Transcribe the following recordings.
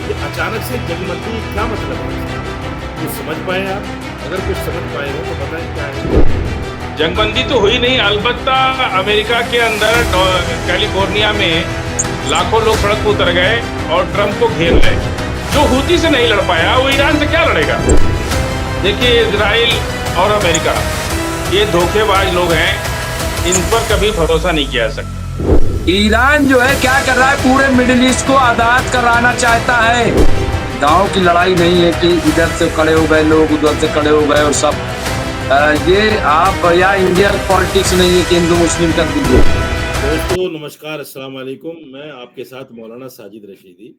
ये अचानक से जगमंदी क्या मतलब है? कुछ समझ पाए आप? अगर कुछ समझ पाए हो तो बताएं क्या है? जंगबंदी तो हुई नहीं, अलबत्ता अमेरिका के अंदर कैलिफोर्निया में लाखों लोग सड़क पर उतर गए और ट्रंप को घेर गए। जो हूती से नहीं लड़ पाया वो ईरान से क्या लड़ेगा? देखिए, इजराइल और अमेरिका ये धोखेबाज लोग हैं, इन पर कभी भरोसा नहीं किया जा सकता। ईरान जो है क्या कर रहा है, पूरे मिडिल ईस्ट को आजाद कराना चाहता है। गांव की लड़ाई नहीं है कि इधर से खड़े हो गए लोग, उधर से खड़े हो गए और सब। ये आप या इंडियन पॉलिटिक्स नहीं है कि हिंदू मुस्लिम कर दीजिए। दोस्तों नमस्कार, अस्सलाम वालेकुम। मैं आपके साथ मौलाना साजिद रशीदी।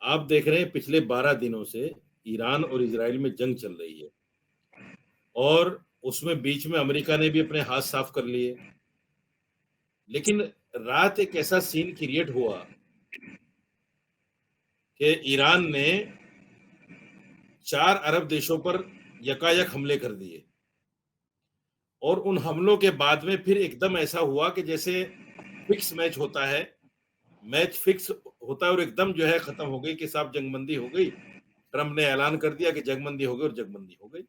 आप देख रहे हैं पिछले 12 दिनों से ईरान और इजराइल में जंग चल रही है और उसमें बीच में अमेरिका ने भी अपने हाथ साफ कर लिए। लेकिन रात एक ऐसा सीन क्रिएट हुआ कि ईरान ने 4 अरब देशों पर यकायक हमले कर दिए और उन हमलों के बाद में फिर एकदम ऐसा हुआ कि जैसे फिक्स मैच होता है, मैच फिक्स होता है और एकदम जो है खत्म हो गई कि साहब जंगबंदी हो गई। ट्रंप ने ऐलान कर दिया कि जंगबंदी हो गई और जंगबंदी हो गई।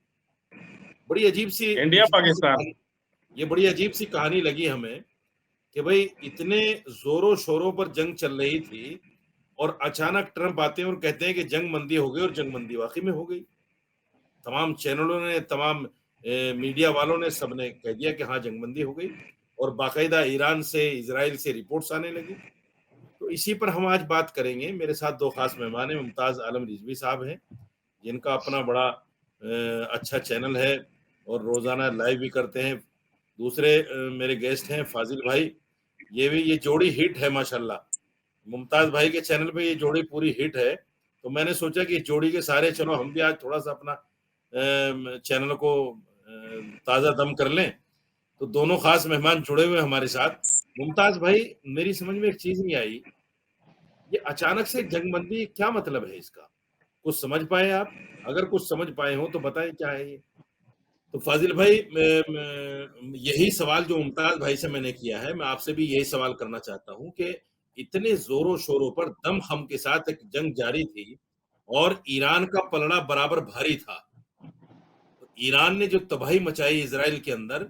बड़ी अजीब सी इंडिया पाकिस्तान ये बड़ी अजीब सी कहानी लगी हमें कि भाई इतने जोरों शोरों पर जंग चल रही थी और अचानक ट्रंप आते हैं और कहते हैं कि जंगबंदी हो गई और जंगबंदी वाकई में हो गई। तमाम चैनलों ने, तमाम मीडिया वालों ने, सबने कह दिया कि हाँ जंगबंदी हो गई और बाकायदा ईरान से, इजराइल से रिपोर्ट्स आने लगी। तो इसी पर हम आज बात करेंगे। मेरे साथ 2 खास मेहमान हैं। मुमताज आलम रिजवी साहब हैं, जिनका अपना बड़ा अच्छा चैनल है और रोजाना लाइव भी करते हैं। दूसरे मेरे गेस्ट हैं फाजिल भाई। ये जोड़ी हिट है माशाल्लाह। मुमताज भाई के चैनल पे ये जोड़ी पूरी हिट है, तो मैंने सोचा कि इस जोड़ी के सहारे चलो हम भी आज थोड़ा सा अपना चैनल को ताजा दम कर लें। तो दोनों खास मेहमान जुड़े हुए हमारे साथ। मुमताज भाई, मेरी समझ में एक चीज नहीं आई, ये अचानक से जंगबंदी क्या मतलब है इसका? कुछ समझ पाए आप? अगर कुछ समझ पाए हो तो बताएं क्या है ये? तो फाजिल भाई, यही सवाल जो मुमताज भाई से मैंने किया है, मैं आपसे भी यही सवाल करना चाहता हूं कि इतने जोरों शोरों पर दमखम के साथ एक जंग जारी थी और ईरान का पलड़ा बराबर भारी था। तो ईरान ने जो तबाही मचाई इजराइल के अंदर,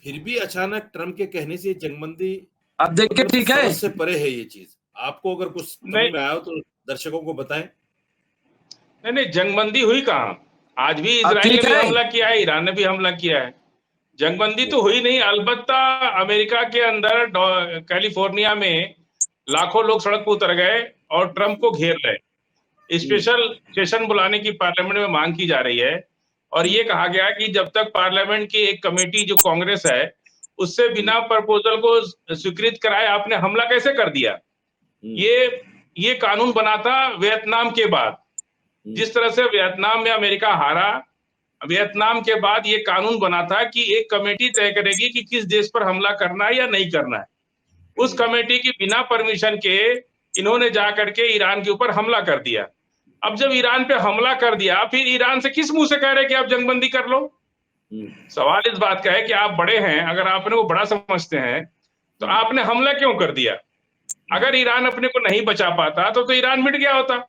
फिर भी अचानक ट्रंप के कहने से जंगबंदी अब देखिए, मतलब ठीक है। समझ से परे है ये चीज। आपको अगर कुछ समझ नहीं में आया हो तो दर्शकों को बताएं। नहीं नहीं, जंगबंदी हुई कहाँ? आज भी अब इजराइल ने ठीक भी है। हमला किया है, ईरान ने भी हमला किया है। जंगबंदी तो हुई नहीं, अलबत्ता अमेरिका के अंदर कैलिफोर्निया में लाखों लोग सड़क पर उतर गए और ट्रंप को घेर गए। हम्म, स्पेशल सेशन बुलाने की पार्लियामेंट में मांग की जा रही है और हम्म, ये कहा गया कि जब तक पार्लियामेंट की एक कमेटी जो कांग्रेस है उससे हम्म, बिना प्रपोजल को स्वीकृत कराए आपने हमला कैसे कर दिया? हम्म, ये ये कानून बना था वियतनाम के बाद। हम्म, जिस तरह से वियतनाम में अमेरिका हारा, वियतनाम के बाद ये कानून बना था कि एक कमेटी तय करेगी कि किस देश पर हमला करना है या नहीं करना है। उस हम्म, कमेटी की बिना परमिशन के इन्होंने जा करके ईरान के ऊपर हमला कर दिया। अब जब ईरान पे हमला कर दिया, फिर ईरान से किस मुंह से कह रहे कि आप जंगबंदी कर लो? हम्म, सवाल इस बात का है कि आप बड़े हैं, अगर आप अपने को बड़ा समझते हैं तो हम्म, आपने हमला क्यों कर दिया? हम्म, अगर ईरान अपने को नहीं बचा पाता तो ईरान मिट गया होता। हम्म,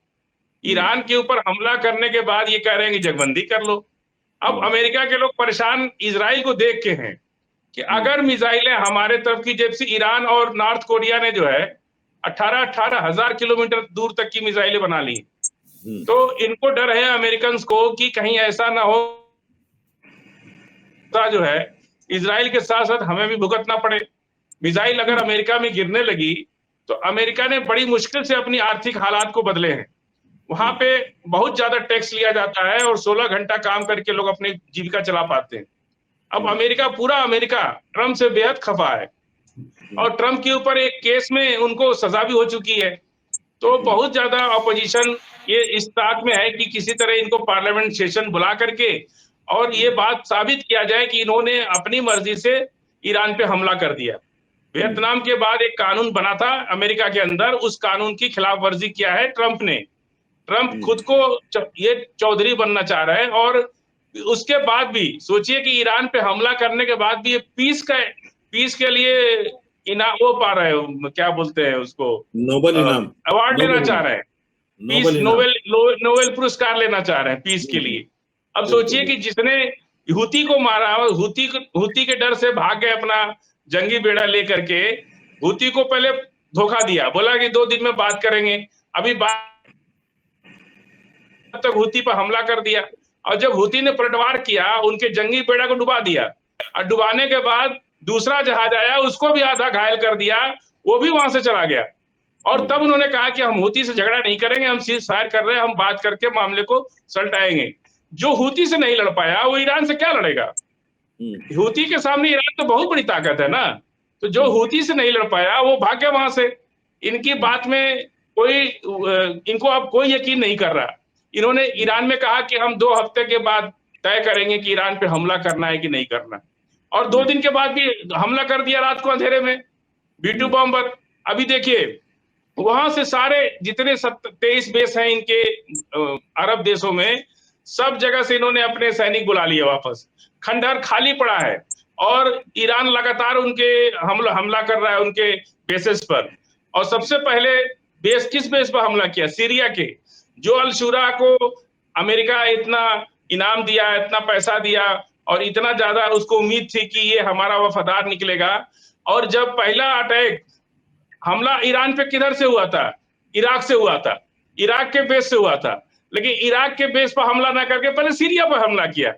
ईरान के ऊपर हमला करने के बाद ये कह रहे हैं कि जंगबंदी कर लो। अब हम्म, अमेरिका के लोग परेशान इजराइल को देख के हैं कि हम्म, अगर मिसाइलें हमारे तरफ की, जैसे ईरान और नॉर्थ कोरिया ने जो है 18-18 हजार किलोमीटर दूर तक की मिसाइलें बना ली, हम्म, तो इनको डर है अमेरिकन को कि कहीं ऐसा ना हो जो है इजराइल के साथ साथ हमें भी भुगतना पड़े। मिसाइल अगर हम्म, अमेरिका में गिरने लगी तो अमेरिका ने बड़ी मुश्किल से अपनी आर्थिक हालात को बदले हैं। वहां हम्म, पे बहुत ज्यादा टैक्स लिया जाता है और 16 घंटा काम करके लोग अपनी जीविका चला पाते हैं। अब हम्म, अमेरिका, पूरा अमेरिका ट्रंप से बेहद खफा है हम्म, और ट्रंप के ऊपर एक केस में उनको सजा भी हो चुकी है। तो हम्म, बहुत ज्यादा अपोजिशन ये इस ताक में है कि किसी तरह इनको पार्लियामेंट सेशन बुला करके और ये बात साबित किया जाए कि इन्होंने अपनी मर्जी से ईरान पे हमला कर दिया। हम्म, वियतनाम के बाद एक कानून बना था अमेरिका के अंदर, उस कानून की खिलाफ वर्जी किया है ट्रंप ने। ट्रंप हम्म, खुद को ये चौधरी बनना चाह रहा है और उसके बाद भी सोचिए कि ईरान पे हमला करने के बाद भी ये पीस के लिए इनाम वो पा रहे हो, क्या बोलते हैं उसको, नोबेल इनाम, अवार्ड लेना नोबेल चाह इनाम, रहे हैं, पीस नोबेल इनाम। नोबेल पुरस्कार लेना चाह रहे हैं पीस के लिए। अब सोचिए कि जिसने हुती को मारा, हुती के डर से भाग गए अपना जंगी बेड़ा लेकर के, हुती को पहले धोखा दिया, बोला कि 2 दिन में बात करेंगे, अभी बात तक हुती पर हमला कर दिया, और जब हुती ने पलटवार किया उनके जंगी बेड़ा को डुबा दिया, और डुबाने के बाद दूसरा जहाज आया उसको भी आधा घायल कर दिया, वो भी वहां से चला गया। और तब उन्होंने कहा कि हम हुती से झगड़ा नहीं करेंगे, हम सीज फायर कर रहे हैं, हम बात करके मामले को सलटाएंगे। जो हुती से नहीं लड़ पाया वो ईरान से क्या लड़ेगा? हुती के सामने ईरान तो बहुत बड़ी ताकत है ना, तो जो हुती से नहीं लड़ पाया वो भाग गया वहां से। इनकी बात में कोई इनको अब कोई यकीन नहीं कर रहा। इन्होंने ईरान में कहा कि हम 2 हफ्ते के बाद तय करेंगे कि ईरान पे हमला करना है कि नहीं करना, और 2 दिन के बाद भी हमला कर दिया रात को अंधेरे में B-2 बॉम्बर। अभी देखिए वहां से सारे जितने 23 बेस हैं इनके अरब देशों में, सब जगह से इन्होंने अपने सैनिक बुला लिए वापस, खंडहर खाली पड़ा है, और ईरान लगातार उनके हमला कर रहा है उनके बेसेस पर। और सबसे पहले किस बेस पर हमला किया? सीरिया के, जो अल शुरा को अमेरिका इतना इनाम दिया, इतना पैसा दिया, और इतना ज्यादा उसको उम्मीद थी कि ये हमारा वफादार निकलेगा। और जब पहला अटैक हमला ईरान पे किधर से हुआ था? इराक से हुआ था, इराक के बेस से हुआ था। लेकिन इराक के बेस पर हमला ना करके पहले सीरिया पर हमला किया,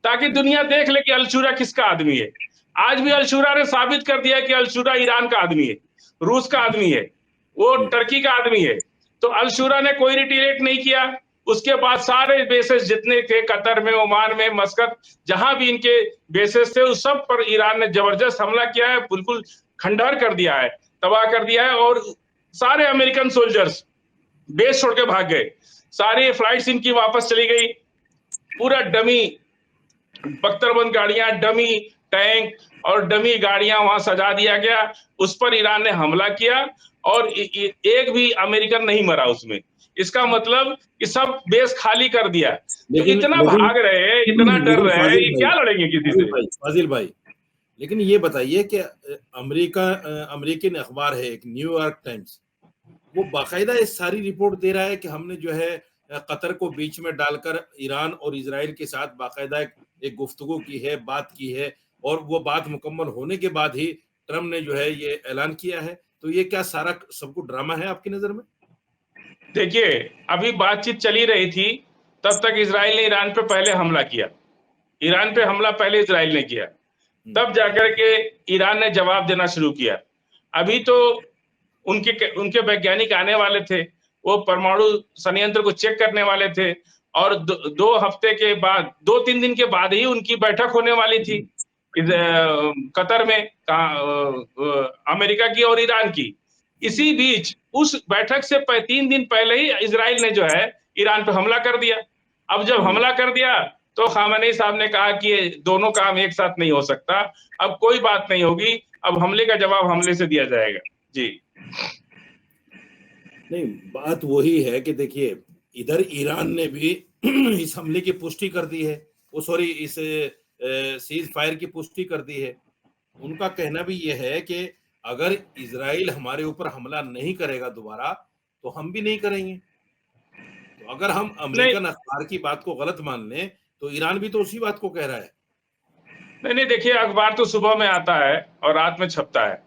ताकि दुनिया देख ले कि अल-शुरा किसका आदमी है। आज भी अल-शुरा ने साबित कर दिया कि अल-शुरा ईरान का आदमी है, रूस का आदमी है, वो टर्की का आदमी है। तो अल-शुरा ने कोई रिटेलिएट नहीं किया। उसके बाद सारे बेसेस जितने थे, कतर में, ओमान में, मस्कत, जहां भी इनके बेसेस थे, उस सब पर ईरान ने जबरदस्त हमला किया है, बिल्कुल खंडहर कर दिया है, तबाह कर दिया है। और सारे अमेरिकन सोल्जर्स बेस छोड़ के भाग गए, सारी फ्लाइट्स इनकी वापस चली गई, पूरा डमी बख्तरबंद गाड़ियां, डमी टैंक और डमी गाड़ियां वहां सजा दिया गया। उस पर ईरान ने हमला किया और एक भी अमेरिकन नहीं मरा उसमें। इसका मतलब कि सब बेस खाली कर दिया। तो इतना भाग रहे हैं, इतना डर रहे हैं, ये क्या लड़ेंगे किसी से? फाजिल भाई, लेकिन ये बताइए कि अमेरिकन अखबार है एक न्यूयॉर्क टाइम्स, वो बाकायदा इस सारी रिपोर्ट दे रहा है कि हमने जो है कतर को बीच में डालकर ईरान और इजराइल के साथ बाकायदा एक गुफ्तगू की है, बात की है, और वो बात मुकम्मल होने के बाद ही ट्रम्प ने जो है ये ऐलान किया है। तो ये क्या सारा सब कुछ ड्रामा है आपकी नजर में? देखिए अभी बातचीत चली रही थी, तब तक इजराइल ने ईरान पे पहले हमला किया, ईरान पे हमला पहले इजराइल ने किया, तब जाकर के ईरान ने जवाब देना शुरू किया। अभी तो उनके वैज्ञानिक आने वाले थे, वो परमाणु संयंत्र को चेक करने वाले थे, और 2 हफ्ते के बाद, 2-3 दिन के बाद ही उनकी बैठक होने वाली थी कतर में, अमेरिका की और ईरान की। इसी बीच उस बैठक से 3 दिन पहले ही इजराइल ने जो है ईरान पे हमला कर दिया। अब जब हमला कर दिया तो खामेनी साहब ने कहा कि ये दोनों काम एक साथ नहीं हो सकता, अब कोई बात नहीं होगी, अब हमले का जवाब हमले से दिया जाएगा। जी नहीं, बात वही है कि देखिए इधर ईरान ने भी इस हमले की पुष्टि कर दी है, इस सीज फायर की पुष्टि कर दी है। उनका कहना भी यह है कि अगर इजराइल हमारे ऊपर हमला नहीं करेगा दोबारा, तो हम भी नहीं करेंगे। तो अगर हम अमेरिकन अखबार की बात को गलत मान लें, तो ईरान भी तो उसी बात को कह रहा है। नहीं, देखिए अखबार तो सुबह में आता है और रात में छपता है,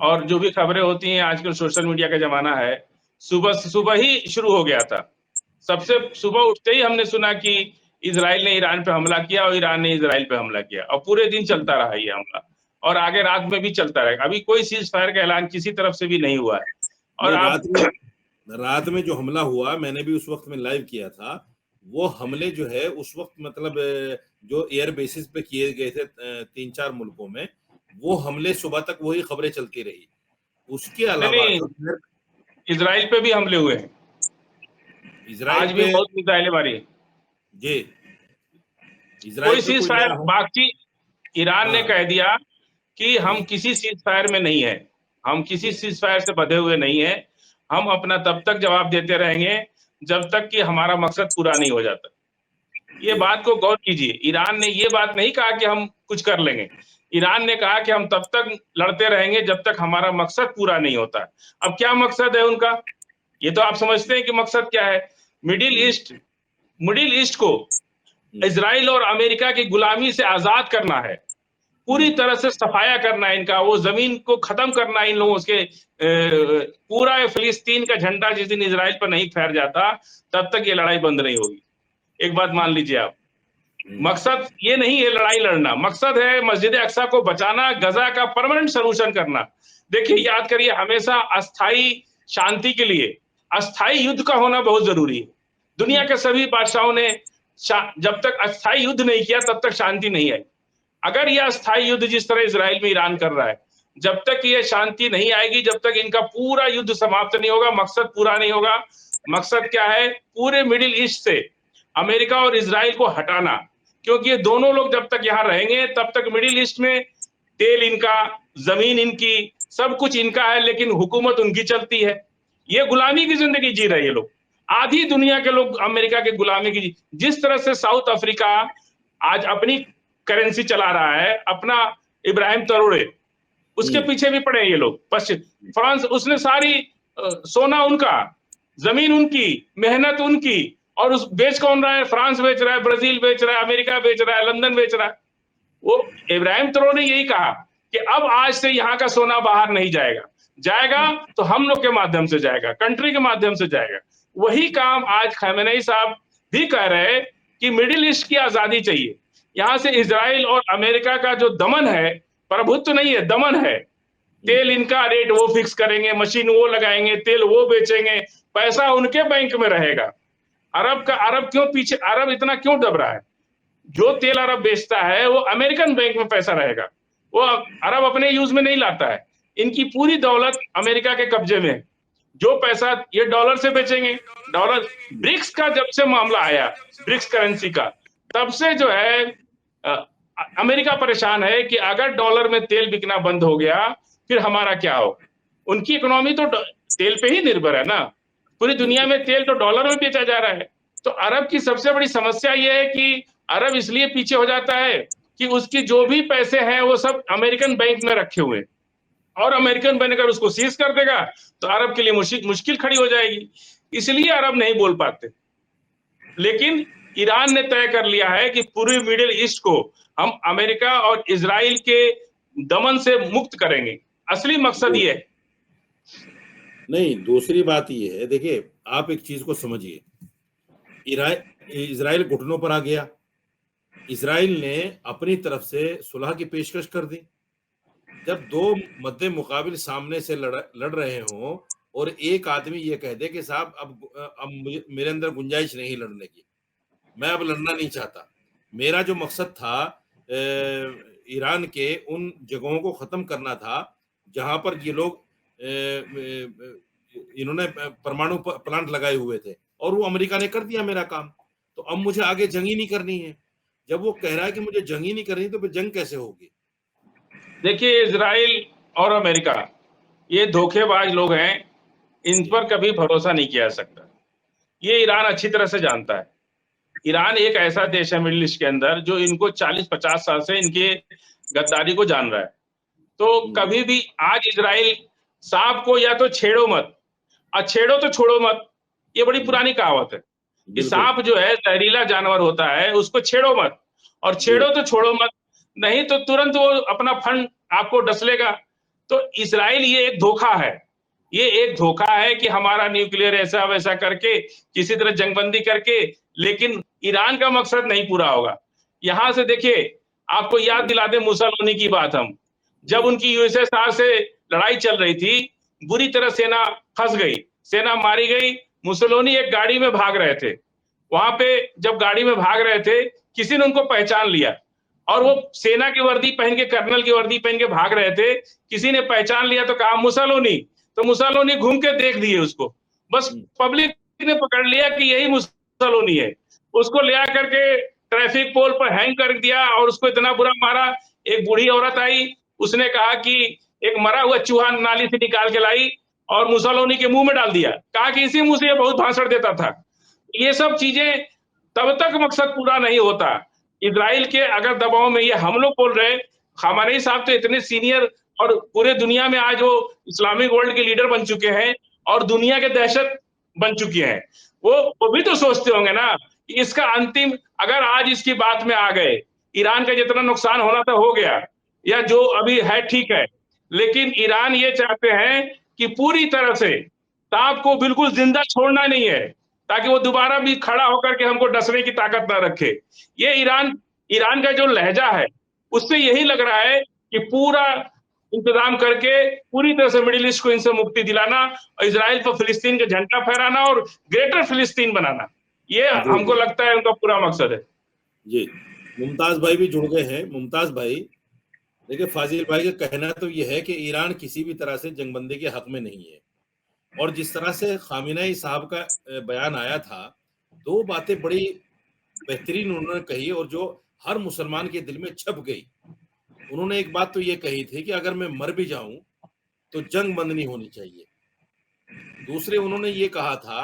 और जो भी खबरें होती हैं, आजकल सोशल मीडिया का जमाना है, सुबह ही शुरू हो गया था। सबसे सुबह उठते ही हमने सुना कि इजराइल ने ईरान पे हमला किया और ईरान ने इजराइल पे हमला किया, और पूरे दिन चलता रहा ये हमला, और आगे रात में भी चलता रहेगा। अभी कोई सीज फायर का ऐलान किसी तरफ से भी नहीं हुआ है। और रात में जो हमला हुआ, मैंने भी उस वक्त में लाइव किया था, वो हमले जो है उस वक्त मतलब जो एयर बेसिस पे किए गए थे 3-4 मुल्कों में, वो हमले सुबह तक वही खबरें चलती रही। उसके अलावा इजराइल पे भी हमले हुए हैं, आज भी बहुत मिसाइलें मारी जी। कोई सीज फायर बाकी ईरान ने कह दिया कि हम किसी सीज फायर में नहीं है, हम किसी सीज फायर से बंधे हुए नहीं है, हम अपना तब तक जवाब देते रहेंगे जब तक कि हमारा मकसद पूरा नहीं हो जाता। ये बात को गौर कीजिए, ईरान ने ये बात नहीं कहा कि हम कुछ कर लेंगे, ईरान ने कहा कि हम तब तक लड़ते रहेंगे जब तक हमारा मकसद पूरा नहीं होता। अब क्या मकसद है उनका, ये तो आप समझते हैं कि मकसद क्या है। मिडिल ईस्ट को इजराइल और अमेरिका की गुलामी से आजाद करना है, पूरी तरह से सफाया करना है इनका, वो जमीन को खत्म करना है इन लोगों के। पूरा फिलिस्तीन का झंडा जिस दिन इजराइल पर नहीं फहर जाता तब तक ये लड़ाई बंद नहीं होगी। एक बात मान लीजिए आप, मकसद ये नहीं है लड़ाई लड़ना, मकसद है मस्जिद अक्सा को बचाना, गजा का परमानेंट सोल्यूशन करना। देखिए याद करिए, हमेशा अस्थाई शांति के लिए अस्थाई युद्ध का होना बहुत जरूरी है। दुनिया के सभी बादशाहों ने जब तक अस्थाई युद्ध नहीं किया तब तक शांति नहीं आई। अगर यह अस्थाई युद्ध जिस तरह इजराइल में ईरान कर रहा है, जब तक ये शांति नहीं आएगी, जब तक इनका पूरा युद्ध समाप्त नहीं होगा, मकसद पूरा नहीं होगा। मकसद क्या है, पूरे मिडिल ईस्ट से अमेरिका और इजराइल को हटाना, क्योंकि ये दोनों लोग जब तक यहां रहेंगे तब तक मिडिल ईस्ट में तेल इनका, जमीन इनकी, सब कुछ इनका है, लेकिन हुकूमत उनकी चलती है। ये गुलामी की जिंदगी जी रहे हैं ये लोग। आधी दुनिया के लोग अमेरिका के गुलामी की, जिस तरह से साउथ अफ्रीका आज अपनी करेंसी चला रहा है, अपना इब्राहिम ट्राओरे, उसके पीछे भी पड़े हैं ये लोग। पश्चिम फ्रांस, उसने सारी सोना उनका, जमीन उनकी, मेहनत उनकी, और उस बेच कौन रहा है? फ्रांस बेच रहा है, ब्राजील बेच रहा है, अमेरिका बेच रहा है, लंदन बेच रहा है। वो इब्राहिम ट्राओरे ने यही कहा कि अब आज से यहाँ का सोना बाहर नहीं जाएगा, जाएगा तो हम लोग के माध्यम से जाएगा, कंट्री के माध्यम से जाएगा। वही काम आज खamenei साहब भी कह रहे हैं कि मिडिल ईस्ट की आजादी चाहिए। यहां से इजराइल और अमेरिका का जो दमन है, प्रभुत्व नहीं है, दमन है। तेल इनका रेट वो फिक्स करेंगे, मशीन वो लगाएंगे, तेल वो बेचेंगे, पैसा उनके बैंक में रहेगा। अरब क्यों पीछे, अरब इतना क्यों दब रहा है? जो तेल अरब बेचता है वो अमेरिकन बैंक में पैसा रहेगा, वो अरब अपने यूज में नहीं लाता है। इनकी पूरी दौलत अमेरिका के कब्जे में है। जो पैसा ये डॉलर से बेचेंगे, डॉलर। ब्रिक्स का जब से मामला आया, ब्रिक्स करेंसी का, तब से जो है अमेरिका परेशान है कि अगर डॉलर में तेल बिकना बंद हो गया फिर हमारा क्या हो। उनकी इकोनॉमी तो तेल पे ही निर्भर है ना, पूरी दुनिया में तेल तो डॉलर में बेचा जा रहा है। तो अरब की सबसे बड़ी समस्या यह है कि अरब इसलिए पीछे हो जाता है कि उसकी जो भी पैसे हैं वो सब अमेरिकन बैंक में रखे हुए, और अमेरिकन बैंक अगर उसको सीज कर देगा तो अरब के लिए मुश्किल खड़ी हो जाएगी। इसलिए अरब नहीं बोल पाते। लेकिन ईरान ने तय कर लिया है कि पूरे मिडिल ईस्ट को हम अमेरिका और इजराइल के दमन से मुक्त करेंगे। असली मकसद ये है। नहीं, दूसरी बात ये है, देखिए आप एक चीज को समझिए, इजराइल घुटनों पर आ गया। इजराइल ने अपनी तरफ से सुलह की पेशकश कर दी। जब दो मद्दे मुकाबिल सामने से लड़ रहे हों और एक आदमी ये कह दे कि साहब अब मेरे अंदर गुंजाइश नहीं लड़ने की, मैं अब लड़ना नहीं चाहता, मेरा जो मकसद था ईरान के उन जगहों को खत्म करना था जहां पर ये लोग इन्होंने परमाणु प्लांट लगाए हुए थे, और वो अमेरिका ने कर दिया मेरा काम, तो अब मुझे आगे जंग ही नहीं करनी है। जब वो कह रहा है कि मुझे जंग ही नहीं करनी, तो फिर जंग कैसे होगी? देखिए, इजराइल और अमेरिका ये धोखेबाज लोग हैं, इन पर कभी भरोसा नहीं किया जा सकता। ये ईरान अच्छी तरह से जानता है। ईरान एक ऐसा देश है मिडिल ईस्ट के अंदर जो इनको 40-50 साल से इनके गद्दारी को जान रहा है। तो कभी भी आज इजराइल सांप को या तो छेड़ो मत, और छेड़ो तो छोड़ो मत, ये बड़ी पुरानी कहावत है कि सांप जो है जहरीला जानवर होता है, उसको छेड़ो मत, और छेड़ो तो छोड़ो मत, नहीं तो तुरंत वो अपना फंड आपको डस लेगा। तो इजराइल ये एक धोखा है, ये एक धोखा है कि हमारा न्यूक्लियर ऐसा वैसा करके किसी तरह जंगबंदी करके, लेकिन ईरान का मकसद नहीं पूरा होगा। यहां से देखिए, आपको याद दिला दे मुसोलिनी की बात, हम जब उनकी यूएसएसआर से लड़ाई चल रही थी, बुरी तरह सेना फंस गई, सेना मारी गई। मुसोलिनी एक गाड़ी में भाग रहे थे, वहां पे जब गाड़ी में भाग रहे थे किसी ने उनको पहचान लिया, और वो सेना की वर्दी पहन के, कर्नल की वर्दी पहन के भाग रहे थे। किसी ने पहचान लिया तो कहा मुसोलिनी, तो मुसोलिनी घूम के देख दिए उसको, बस पब्लिक ने पकड़ लिया कि यही मुसोलिनी है। उसको ले आकर के ट्रैफिक पोल पर हैंग कर दिया और उसको इतना बुरा मारा। एक बूढ़ी औरत आई, उसने कहा कि एक मरा हुआ चूहा नाली से निकाल के लाई और मुसोलिनी के मुंह में डाल दिया, कहा कि इसी मुंह से ये बहुत भाषण देता था। ये सब चीजें तब तक मकसद पूरा नहीं होता। इजराइल के अगर दबाव में ये हम लोग बोल रहे खामेनी साहब तो इतने सीनियर और पूरे दुनिया में आज वो इस्लामिक वर्ल्ड के लीडर बन चुके हैं और दुनिया के दहशत बन चुकी हैं। वो भी तो सोचते होंगे ना कि इसका अंतिम, अगर आज इसकी बात में आ गए, ईरान का जितना नुकसान होना था हो गया, या जो अभी है ठीक है, लेकिन ईरान ये चाहते हैं कि पूरी तरह से सांप को बिल्कुल जिंदा छोड़ना नहीं है, ताकि वो दोबारा भी खड़ा होकर के हमको डसने की ताकत ना रखे। ये ईरान का जो लहजा है उससे यही लग रहा है कि पूरा इंतजाम करके पूरी तरह से मिडिल ईस्ट को इनसे मुक्ति दिलाना और इजराइल पर फिलिस्तीन का झंडा फहराना और ग्रेटर फिलिस्तीन बनाना, ये हमको लगता है उनका पूरा मकसद है। जी, मुमताज भाई भी जुड़ गए हैं। मुमताज भाई, देखिए फाजिल भाई का कहना तो ये है कि ईरान किसी भी तरह से जंगबंदी के हक में नहीं है, और जिस तरह से खामेनी साहब का बयान आया था, दो बातें बड़ी बेहतरीन उन्होंने कही और जो हर मुसलमान के दिल में छप गई। उन्होंने एक बात तो ये कही थी कि अगर मैं मर भी जाऊं तो जंग बंद नहीं होनी चाहिए। दूसरे उन्होंने ये कहा था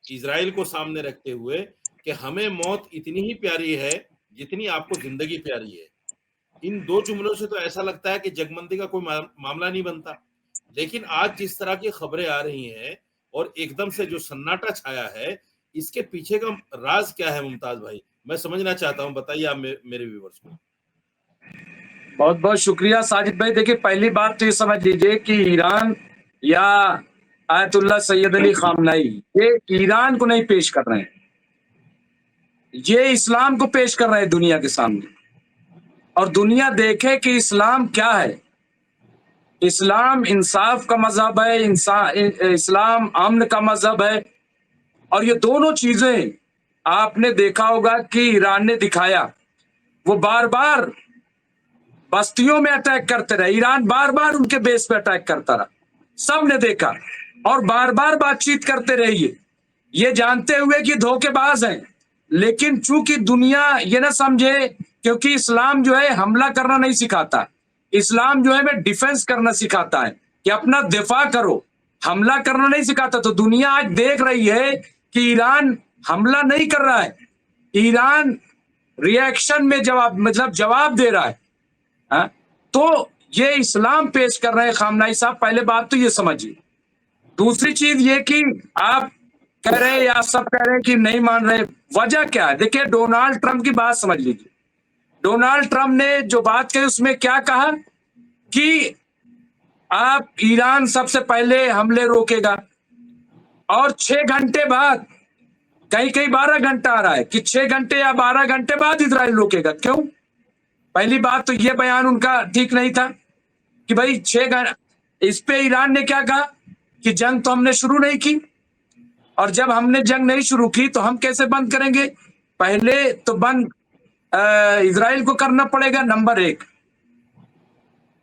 इजराइल को सामने रखते हुए कि हमें मौत इतनी ही प्यारी है जितनी आपको जिंदगी प्यारी है। इन दो जुमलों से तो ऐसा लगता है कि जंगबंदी का कोई मामला नहीं बनता, लेकिन आज जिस तरह की खबरें आ रही हैं और एकदम से जो सन्नाटा छाया है, इसके पीछे का राज क्या है मुमताज भाई? मैं समझना चाहता हूं, बताइए आप मेरे व्यूअर्स को। बहुत बहुत शुक्रिया साजिद भाई। देखिए, पहली बात तो ये समझ लीजिए कि ईरान या आयतुल्ला सैयद अली खामनेई ये ईरान को नहीं पेश कर रहे हैं, ये इस्लाम को पेश कर रहे हैं दुनिया के सामने, और दुनिया देखे कि इस्लाम क्या है। इस्लाम इंसाफ का मजहब है, इस्लाम अमन का मजहब है, और ये दोनों चीजें आपने देखा होगा कि ईरान ने दिखाया। वो बार बार बस्तियों में अटैक करते रहे, ईरान बार बार उनके बेस पे अटैक करता रहा, सबने देखा, और बार बार बातचीत करते रहिए, ये जानते हुए कि धोखेबाज हैं। लेकिन चूंकि दुनिया ये ना समझे, क्योंकि इस्लाम जो है हमला करना नहीं सिखाता, इस्लाम जो है मैं डिफेंस करना सिखाता है कि अपना दिफा करो, हमला करना नहीं सिखाता। तो दुनिया आज देख रही है कि ईरान हमला नहीं कर रहा है, ईरान रिएक्शन में जवाब दे रहा है। तो ये इस्लाम पेश कर रहे हैं खामनेई साहब, पहले बात तो ये समझिए। दूसरी चीज ये कि आप कह रहे हैं या सब कह रहे हैं कि नहीं मान रहे, वजह क्या है? देखिए, डोनाल्ड ट्रंप की बात समझ लीजिए। डोनाल्ड ट्रंप ने जो बात कही उसमें क्या कहा कि आप ईरान सबसे पहले हमले रोकेगा, और 6 घंटे बाद, कहीं 12 घंटा आ रहा है कि 6 घंटे या 12 घंटे बाद इजराइल रोकेगा। क्यों? पहली बात तो यह बयान उनका ठीक नहीं था कि भाई 6 घंटे। इस पे ईरान ने क्या कहा कि जंग तो हमने शुरू नहीं की, और जब हमने जंग नहीं शुरू की तो हम कैसे बंद करेंगे? पहले तो बंद इजराइल को करना पड़ेगा, नंबर 1।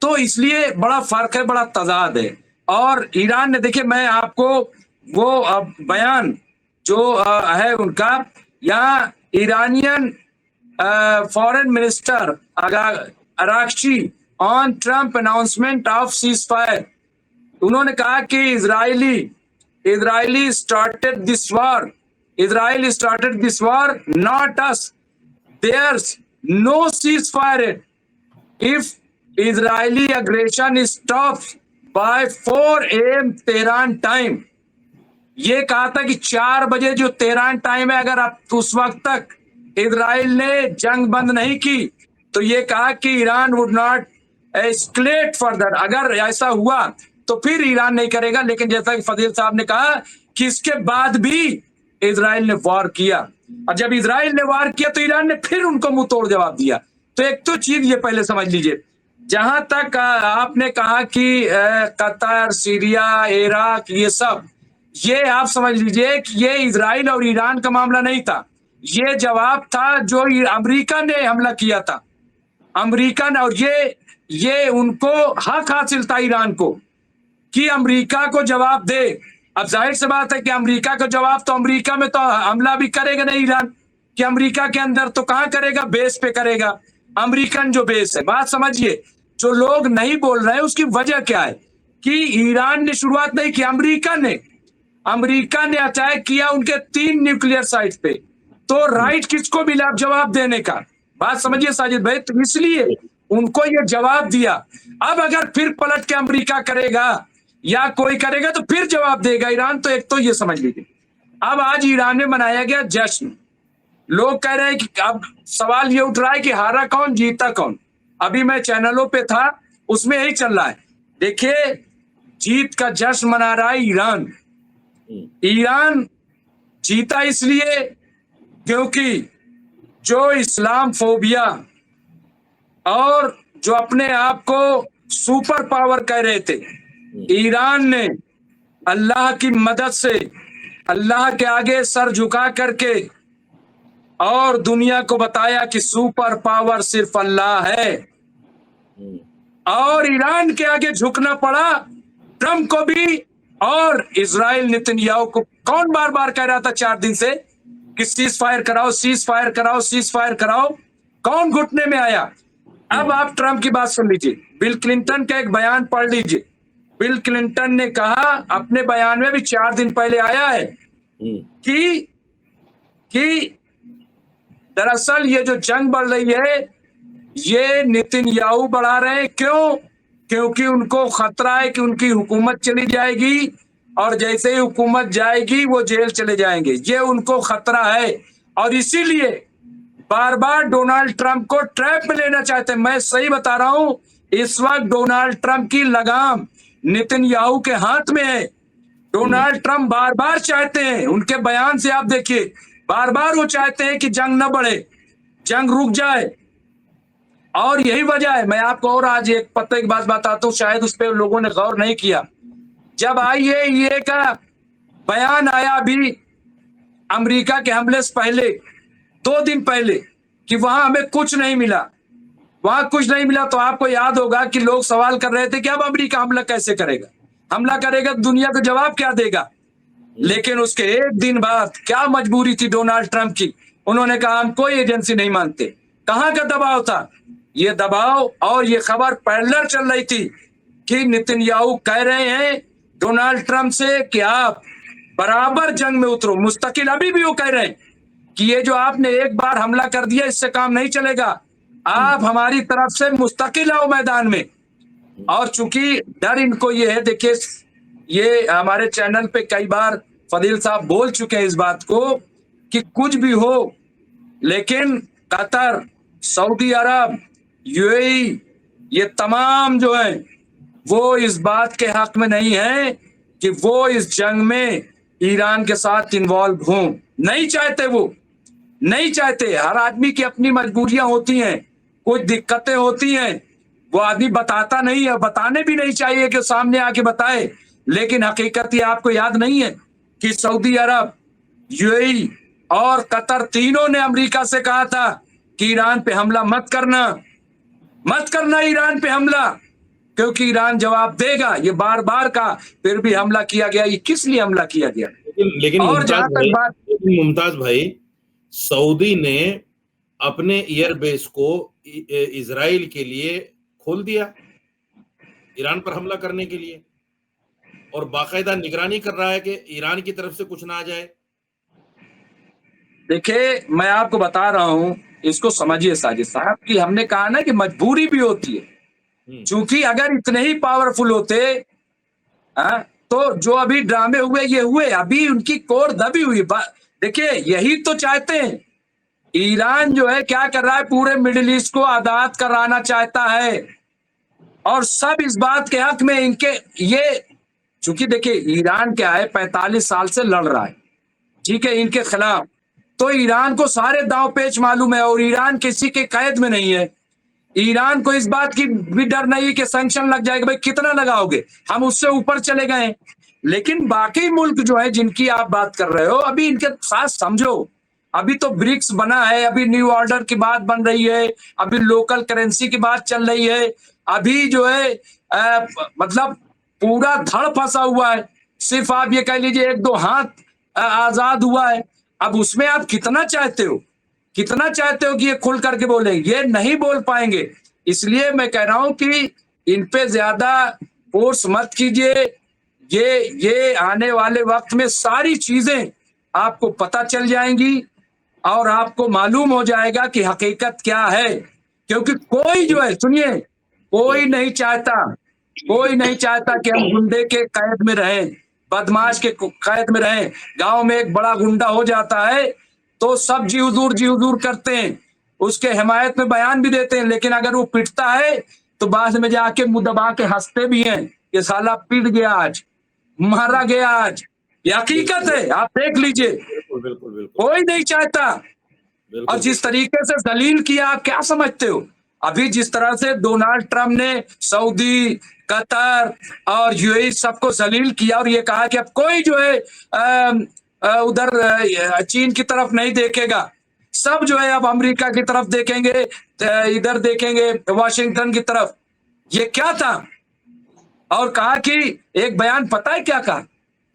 तो इसलिए बड़ा फर्क है, बड़ा तजाद है। और ईरान ने, देखिए मैं आपको वो बयान जो है उनका, यहाँ Iranian foreign minister Araghchi on Trump announcement of cease fire, उन्होंने कहा कि Israeli started this war, Israel started this war, not us, there's no cease fire if Israeli aggression stops by 4 AM Tehran time. ये कहा था कि 4 बजे जो Tehran time है, अगर आप उस वक्त तक इजराइल ने जंग बंद नहीं की तो ये कहा कि Iran would not escalate further. अगर ऐसा हुआ तो फिर ईरान नहीं करेगा। लेकिन जैसा कि फजील साहब ने कहा कि इसके बाद भी इजराइल ने वार किया, और जब इजराइल ने वार किया तो ईरान ने फिर उनको मुंह तोड़ जवाब दिया। तो एक तो चीज ये पहले समझ लीजिए। जहां तक आपने कहा कि कतर, सीरिया, इराक, ये सब, ये आप समझ लीजिए कि ये इजराइल और ईरान का मामला नहीं था, ये जवाब था जो अमेरिका ने हमला किया था। अमेरिका ने, और ये उनको हक हासिल था ईरान को कि अमेरिका को जवाब दे। अब जाहिर सी बात है कि अमेरिका को जवाब, तो अमेरिका में तो हमला भी करेगा नहीं ईरान, कि अमेरिका के अंदर तो कहां करेगा, बेस पे करेगा, अमेरिकन जो बेस है। बात समझिए, जो लोग नहीं बोल रहे हैं उसकी वजह क्या है कि ईरान ने शुरुआत नहीं की, अमेरिका ने अटैक किया उनके 3 न्यूक्लियर साइट पे। तो राइट किसको मिला जवाब देने का? बात समझिए साजिद भाई। तो इसलिए उनको ये जवाब दिया। अब अगर फिर पलट के अमेरिका करेगा या कोई करेगा तो फिर जवाब देगा ईरान। तो एक तो ये समझ लीजिए। अब आज ईरान में मनाया गया जश्न। लोग कह रहे हैं कि अब सवाल ये उठ रहा है कि हारा कौन जीता कौन। अभी मैं चैनलों पे था, उसमें यही चल रहा है। देखिए, जीत का जश्न मना रहा है ईरान। ईरान जीता इसलिए क्योंकि जो इस्लाम फोबिया और जो अपने आप को सुपर पावर कह रहे थे, ईरान ने अल्लाह की मदद से अल्लाह के आगे सर झुका करके और दुनिया को बताया कि सुपर पावर सिर्फ अल्लाह है। और ईरान के आगे झुकना पड़ा ट्रंप को भी और इजराइल नेतन्याहू को। कौन बार बार कह रहा था 4 दिन से कि सीज फायर कराओ, सीज फायर कराओ, सीज फायर कराओ? कौन घुटने में आया? अब आप ट्रंप की बात सुन लीजिए। बिल क्लिंटन का एक बयान पढ़ लीजिए। बिल क्लिंटन ने कहा अपने बयान में भी 4 दिन पहले आया है कि दरअसल ये जो जंग बढ़ रही है ये नेतन्याहू बढ़ा रहे हैं। क्यों? क्योंकि उनको खतरा है कि उनकी हुकूमत चली जाएगी और जैसे ही हुकूमत जाएगी वो जेल चले जाएंगे। ये उनको खतरा है और इसीलिए बार बार डोनाल्ड ट्रंप को ट्रैप में लेना चाहते हैं। मैं सही बता रहा हूं, इस वक्त डोनाल्ड ट्रंप की लगाम नेतन्याहू के हाथ में है। डोनाल्ड ट्रंप बार बार चाहते हैं, उनके बयान से आप देखिए, बार बार वो चाहते हैं कि जंग न बढ़े, जंग रुक जाए। और यही वजह है। मैं आपको और आज एक पता एक बात बताता हूँ, शायद उस पर लोगों ने गौर नहीं किया। जब IAEA का बयान आया अभी अमेरिका के हमले से पहले 2 दिन पहले कि वहां हमें कुछ नहीं मिला, वहां कुछ नहीं मिला, तो आपको याद होगा कि लोग सवाल कर रहे थे कि अब अमेरिका हमला कैसे करेगा, हमला करेगा दुनिया को जवाब क्या देगा। लेकिन उसके 1 दिन बाद क्या मजबूरी थी डोनाल्ड ट्रंप की? उन्होंने कहा हम कोई एजेंसी नहीं मानते। कहां का दबाव था? ये दबाव और ये खबर पैरेलल चल रही थी कि नेतन्याहू कह रहे हैं डोनाल्ड ट्रंप से कि आप बराबर जंग में उतरो, मुस्तकिल। अभी भी वो कह रहे हैं कि ये जो आपने एक बार हमला कर दिया इससे काम नहीं चलेगा, आप हमारी तरफ से मुस्तकिल आओ मैदान में। और चूंकि डर इनको ये है, देखिए ये हमारे चैनल पे कई बार फदील साहब बोल चुके हैं इस बात को कि कुछ भी हो, लेकिन कतर, सऊदी अरब, UAE ये तमाम जो है वो इस बात के हक में नहीं है कि वो इस जंग में ईरान के साथ इन्वॉल्व हों। नहीं चाहते, वो नहीं चाहते। हर आदमी की अपनी मजबूरियां होती हैं, कुछ दिक्कतें होती हैं, वो आदमी बताता नहीं है, बताने भी नहीं चाहिए कि सामने आके बताए। लेकिन हकीकत ये आपको याद नहीं है कि सऊदी अरब, UAE और कतर तीनों ने अमेरिका से कहा था कि ईरान पे हमला मत करना, मत करना ईरान पे हमला, क्योंकि ईरान जवाब देगा। ये बार बार का फिर भी हमला किया गया। ये किस लिए हमला किया गया? लेकिन और जहां तक बात, मुमताज भाई, सऊदी ने अपने एयरबेस को इजराइल के लिए खोल दिया ईरान पर हमला करने के लिए, और बाकायदा निगरानी कर रहा है कि ईरान की तरफ से कुछ ना आ जाए। देखिए मैं आपको बता रहा हूं, इसको समझिए साजिद साहब कि हमने कहा ना कि मजबूरी भी होती है। चूंकि अगर इतने ही पावरफुल होते तो जो अभी ड्रामे हुए ये हुए, अभी उनकी कोर दबी हुई। देखिए यही तो चाहते हैं। ईरान जो है क्या कर रहा है, पूरे मिडिल ईस्ट को आजाद कराना चाहता है और सब इस बात के हक में इनके ये, चूंकि देखिए ईरान क्या है 45 साल से लड़ रहा है, ठीक है, इनके खिलाफ। तो ईरान को सारे दांव पेच मालूम है और ईरान किसी के कैद में नहीं है। ईरान को इस बात की भी डर नहीं कि सैंक्शन लग जाएगा। भाई कितना लगाओगे, हम उससे ऊपर चले गए। लेकिन बाकी मुल्क जो है जिनकी आप बात कर रहे हो, अभी इनके साथ समझो। अभी तो ब्रिक्स बना है, अभी न्यू ऑर्डर की बात बन रही है, अभी लोकल करेंसी की बात चल रही है, अभी जो है मतलब पूरा धड़ फंसा हुआ है। सिर्फ आप ये कह लीजिए 1-2 हाथ आजाद हुआ है। अब उसमें आप कितना चाहते हो, कितना चाहते हो कि ये खुल करके बोले? ये नहीं बोल पाएंगे। इसलिए मैं कह रहा हूं कि इन पे ज्यादा फोर्स मत कीजिए। ये आने वाले वक्त में सारी चीजें आपको पता चल जाएंगी और आपको मालूम हो जाएगा कि हकीकत क्या है। क्योंकि कोई जो है, सुनिए, कोई नहीं चाहता कि हम गुंडे के कैद में रहें, बदमाश के कैद में रहें। गांव में एक बड़ा गुंडा हो जाता है तो सब जी हुजूर करते हैं, उसके हिमायत में बयान भी देते हैं, लेकिन अगर वो पिटता है तो बाद में जाके मुंह दबा के हंसते भी हैं कि साला पिट गया आज, मारा गया आज। ये हकीकत है, आप देख लीजिए। बिल्कुल बिल्कुल बिल्कुल कोई नहीं चाहता। और बिल्कुल जिस तरीके से जलील किया, आप क्या समझते हो? अभी जिस तरह से डोनाल्ड ट्रम्प ने सऊदी, कतर और यूएई सबको जलील किया और ये कहा कि अब कोई जो है उधर चीन की तरफ नहीं देखेगा, सब जो है अब अमेरिका की तरफ देखेंगे, इधर देखेंगे वाशिंगटन की तरफ। ये क्या था? और कहा कि एक बयान पता है क्या कहा?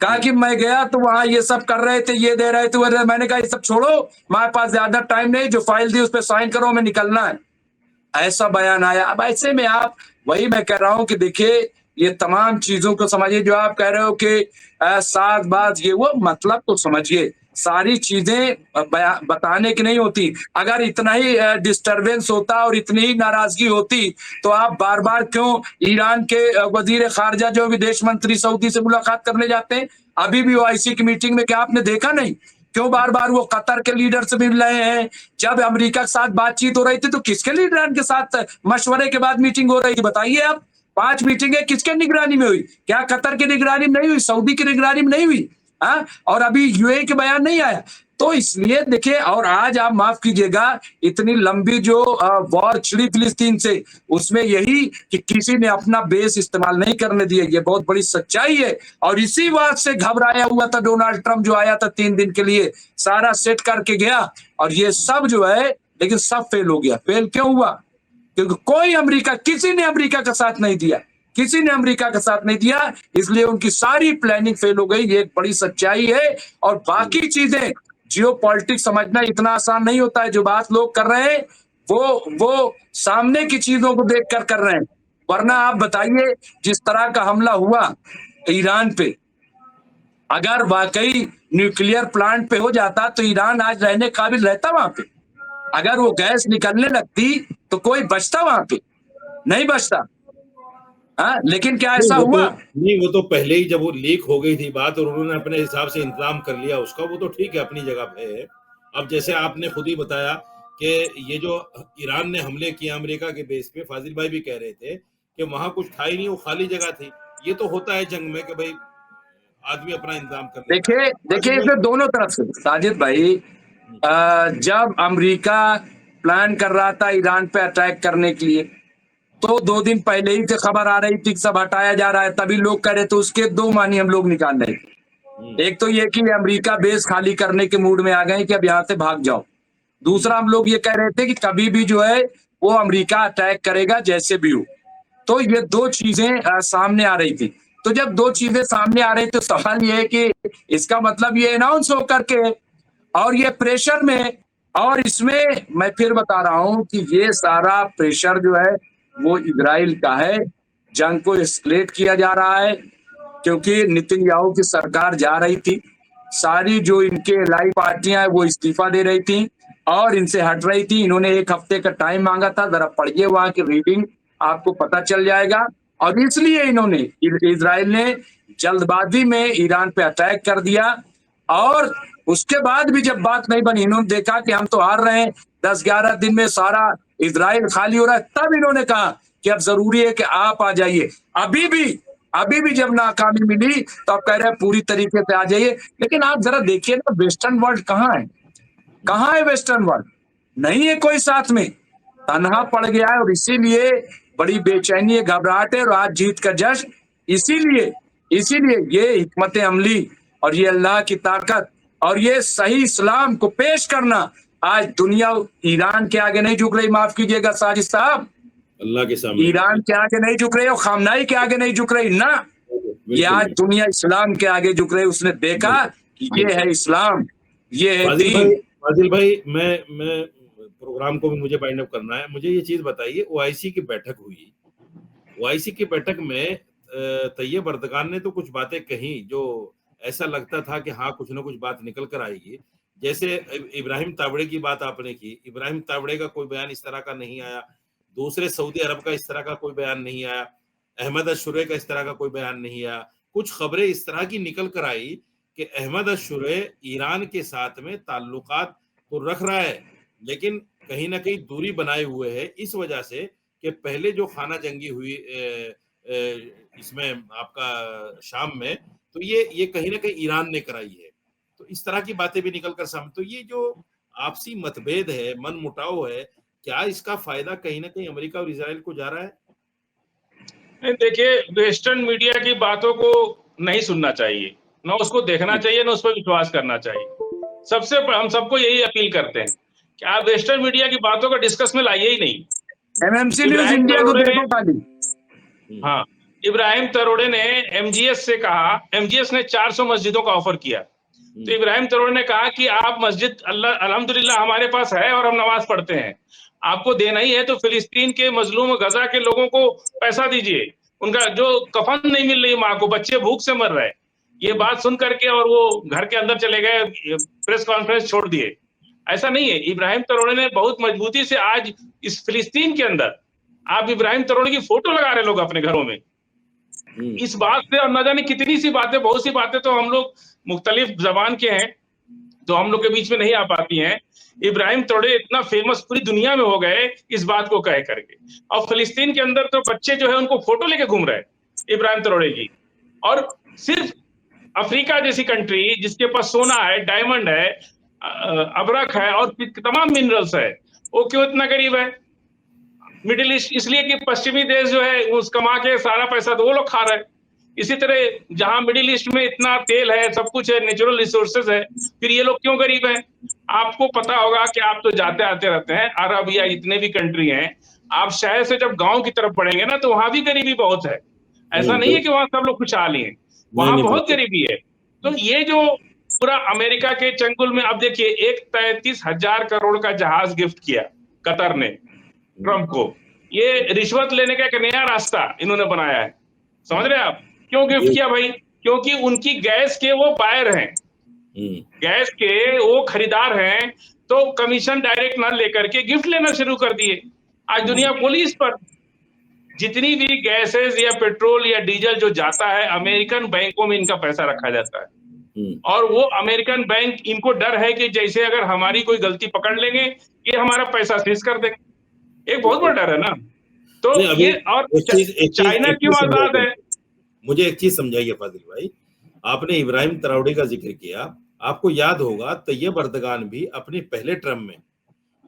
कहा कि मैं गया तो वहां ये सब कर रहे थे, ये दे रहे थे, मैंने कहा ये सब छोड़ो, हमारे पास ज्यादा टाइम नहीं, जो फाइल दी उस पर साइन करो, हमें निकलना है। ऐसा बयान आया। अब ऐसे में आप, वही मैं कह रहा हूं कि देखिए, ये तमाम चीजों को समझिए। जो आप कह रहे हो कि साथ बात ये वो, मतलब तो समझिए, सारी चीजें बताने की नहीं होती। अगर इतना ही डिस्टरबेंस होता और इतनी ही नाराजगी होती तो आप बार बार क्यों ईरान के वजीर खारजा जो विदेश मंत्री सऊदी से मुलाकात करने जाते हैं? अभी भी ओआईसी की मीटिंग में क्या आपने देखा नहीं? क्यों बार बार वो कतर के लीडर से मिल रहे हैं? जब अमेरिका के साथ बातचीत हो रही थी तो किसके लीडर के साथ मशवरे के बाद मीटिंग हो रही थी? बताइए आप। 5 मीटिंगें किसके निगरानी में हुई? क्या कतर की निगरानी में नहीं हुई? सऊदी की निगरानी में नहीं हुई? हाँ, और अभी यूएई के बयान नहीं आया। तो इसलिए देखिए, और आज आप माफ कीजिएगा, इतनी लंबी जो वॉर छिड़ी फिलिस्तीन से, उसमें यही कि किसी ने अपना बेस इस्तेमाल नहीं करने दिया, ये बहुत बड़ी सच्चाई है। और इसी बात से घबराया हुआ था डोनाल्ड ट्रंप, जो आया था 3 दिन के लिए, सारा सेट करके गया, और ये सब जो है, लेकिन सब फेल हो गया। फेल क्यों हुआ? क्योंकि कोई अमेरिका, किसी ने अमेरिका का साथ नहीं दिया, किसी ने अमेरिका का साथ नहीं दिया, इसलिए उनकी सारी प्लानिंग फेल हो गई। ये एक बड़ी सच्चाई है। और बाकी चीजें, जियो पॉलिटिक्स समझना इतना आसान नहीं होता है। जो बात लोग कर रहे हैं वो सामने की चीजों को देखकर कर रहे हैं। वरना आप बताइए, जिस तरह का हमला हुआ ईरान पे, अगर वाकई न्यूक्लियर प्लांट पे हो जाता तो ईरान आज रहने काबिल रहता वहां पे? अगर वो गैस निकलने लगती तो कोई बचता वहां पे? नहीं बचता। हाँ, लेकिन क्या ऐसा हुआ? वो तो पहले ही जब वो लीक हो गई थी बात, और उन्होंने अपने हिसाब से इंतजाम कर लिया उसका, वो तो ठीक है, अपनी जगह पे है। अब जैसे आपने खुद ही बताया कि ये जो ईरान ने हमले किए अमेरिका के बेस पे, फाजिल भाई भी कह रहे थे कि वहां कुछ था ही नहीं, वो खाली जगह थी। ये तो होता है जंग में कि भाई आदमी अपना इंतजाम कर लेता है। देखिए इसमें दोनों तरफ से साजिद भाई, जब अमेरिका प्लान कर रहा था ईरान पे अटैक करने के लिए, तो 2 दिन पहले ही से खबर आ रही थी कि सब हटाया जा रहा है, तभी लोग कह रहे थे। उसके 2 मानी हम लोग निकाल रहे थे। एक तो ये कि अमेरिका बेस खाली करने के मूड में आ गए कि अब यहाँ से भाग जाओ। दूसरा, हम लोग ये कह रहे थे कि कभी भी जो है वो अमेरिका अटैक करेगा जैसे भी हो। तो ये 2 चीजें सामने आ रही थी। तो जब 2 चीजें सामने आ रही थी तो सवाल ये है कि इसका मतलब ये अनाउंस होकर के, और ये प्रेशर में, और इसमें मैं फिर बता रहा हूं कि ये सारा प्रेशर जो है वो इजराइल का है। जंग को एस्केलेट किया जा रहा है क्योंकि नेतन्याहू की सरकार जा रही थी, सारी जो इनके लाई पार्टियां हैं वो इस्तीफा दे रही थी और इनसे हट रही थी। इन्होंने 1 हफ्ते का टाइम मांगा था, जरा पढ़िए वहां की रीडिंग, आपको पता चल जाएगा। और इसलिए इन्होंने, इजराइल ने जल्दबाजी में ईरान पे अटैक कर दिया। और उसके बाद भी जब बात नहीं बनी, इन्होंने देखा कि हम तो हार रहे हैं, 10-11 दिन में सारा इजराइल खाली हो रहा है, तब इन्होंने कहा कि अब जरूरी है कि आप आ जाइए। अभी भी जब नाकामी मिली तो आप कह रहे हैं पूरी तरीके से आ जाइए। लेकिन आप जरा देखिए ना, वेस्टर्न वर्ल्ड कहाँ है? कहाँ है वेस्टर्न वर्ल्ड? नहीं है कोई साथ में, तनहा पड़ गया है। और इसीलिए बड़ी बेचैनी है, घबराहट है। और आज जीत का जश्न, इसीलिए ये हिकमत अमली और ये अल्लाह की ताकत और ये सही इस्लाम को पेश करना, आज दुनिया ईरान के आगे नहीं झुक रही। माफ कीजिएगा साजिद साहब, अल्लाह के सामने ईरान के आगे नहीं झुक रही और खामनाई के आगे नहीं झुक रही ना, ये आज दुनिया इस्लाम के आगे झुक रही। उसने देखा कि ये है इस्लाम, ये है दीन। फाजिल भाई, मैं प्रोग्राम को भी मुझे वाइंड अप करना है। मुझे ये चीज बताइए, ओआईसी की बैठक हुई, ओआईसी की बैठक में तैयब अर्दगान ने तो कुछ बातें कही जो ऐसा लगता था कि हाँ, कुछ ना कुछ बात निकल कर आएगी। जैसे इब्राहिम तावड़े की बात आपने की, इब्राहिम तावड़े का कोई बयान इस तरह का नहीं आया दूसरे सऊदी अरब का इस तरह का कोई बयान नहीं आया, अहमद अश-शुरैह का इस तरह का कोई बयान नहीं आया। कुछ खबरें इस तरह की निकल कर आई कि अहमद अश-शुरैह ईरान के साथ में ताल्लुकात तो रख रहा है, लेकिन कहीं न कहीं दूरी बनाए हुए है, इस वजह से कि पहले जो खाना जंगी हुई इसमें आपका शाम में, तो ये कहीं न कहीं ईरान ने कराई है। तो इस तरह की बातें भी निकल कर सामने, तो ये जो आपसी मतभेद है, मनमुटाव है, क्या इसका फायदा कहीं न कहीं अमेरिका और इज़राइल को जा रहा है? नहीं, देखिए, वेस्टर्न मीडिया की बातों को नहीं सुनना चाहिए, ना उसको देखना चाहिए, ना उस पर विश्वास करना चाहिए। सबसे हम सबको यही अपील करते हैं कि आप वेस्टर्न मीडिया की बातों को डिस्कस में लाइए ही नहीं। एमएमसी न्यूज इब्राहिम इंडिया को तरोड़े देखो ने खाली। हाँ, इब्राहिम तरोड़े ने एमजीएस से कहा, एमजीएस ने 400 मस्जिदों का ऑफर किया। तो इब्राहिम तरोड़े ने कहा कि आप मस्जिद अल्हम्दुलिल्लाह हमारे पास है और हम नमाज पढ़ते हैं, आपको देना ही है तो फिलिस्तीन के मजलूम गजा के लोगों को पैसा दीजिए, उनका जो कफन नहीं मिल रही माँ को, बच्चे भूख से मर रहे हैं। ये बात सुन करके और वो घर के अंदर चले गए, प्रेस कॉन्फ्रेंस छोड़ दिए। ऐसा नहीं है, इब्राहिम तरोड़े ने बहुत मजबूती से आज इस फिलिस्तीन के अंदर आप इब्राहिम तरोड़े की फोटो लगा रहे लोग अपने घरों में। इस बात से और न जाने कितनी सी बातें, बहुत सी बातें तो हम लोग मुख्तलिफ जबान के हैं तो हम लोग के बीच में नहीं आ पाती हैं। इब्राहिम तरोड़े इतना फेमस पूरी दुनिया में हो गए इस बात को कह करके, और फिलिस्तीन के अंदर तो बच्चे जो है उनको फोटो लेके घूम रहे हैं इब्राहिम तरोड़े की। और सिर्फ अफ्रीका जैसी कंट्री जिसके पास सोना है, डायमंड है, अबरक है और तमाम मिनरल्स है, वो क्यों इतना गरीब है? मिडिल ईस्ट इसलिए कि पश्चिमी देश जो है उस कमा के सारा पैसा तो वो लोग खा रहे हैं। इसी तरह जहां मिडिल ईस्ट में इतना तेल है, सब कुछ है, नेचुरल रिसोर्सेज है, फिर ये लोग क्यों गरीब हैं? आपको पता होगा कि आप तो जाते आते रहते हैं, अरब या इतने भी कंट्री हैं, आप शहर से जब गांव की तरफ पढ़ेंगे ना तो वहां भी गरीबी बहुत है। ऐसा नहीं है कि वहां सब लोग खुशहाल ही हैं, वहां बहुत गरीबी है। तो ये जो पूरा अमेरिका के चंगुल में, अब देखिए, एक 33,000 करोड़ का जहाज गिफ्ट किया कतर ने ट्रंप को। ये रिश्वत लेने का एक नया रास्ता इन्होंने बनाया है, समझ रहे हैं आप? क्यों गिफ्ट किया भाई? क्योंकि उनकी गैस के वो बायर हैं, गैस के वो खरीदार हैं, तो कमीशन डायरेक्ट ना लेकर के गिफ्ट लेना शुरू कर दिए। आज दुनिया पुलिस पर जितनी भी गैसेस या पेट्रोल या डीजल जो जाता है, अमेरिकन बैंकों में इनका पैसा रखा जाता है, और वो अमेरिकन बैंक, इनको डर है कि जैसे अगर हमारी कोई गलती पकड़ लेंगे, ये हमारा पैसा सीज कर देंगे। एक बहुत बड़ा डर है ना। तो ये, और चाइना क्यों आजाद है? मुझे एक चीज समझाइए फाजिल भाई, आपने इब्राहिम तरोड़े का जिक्र किया, आपको याद होगा तैयब अर्दगान भी अपने पहले टर्म में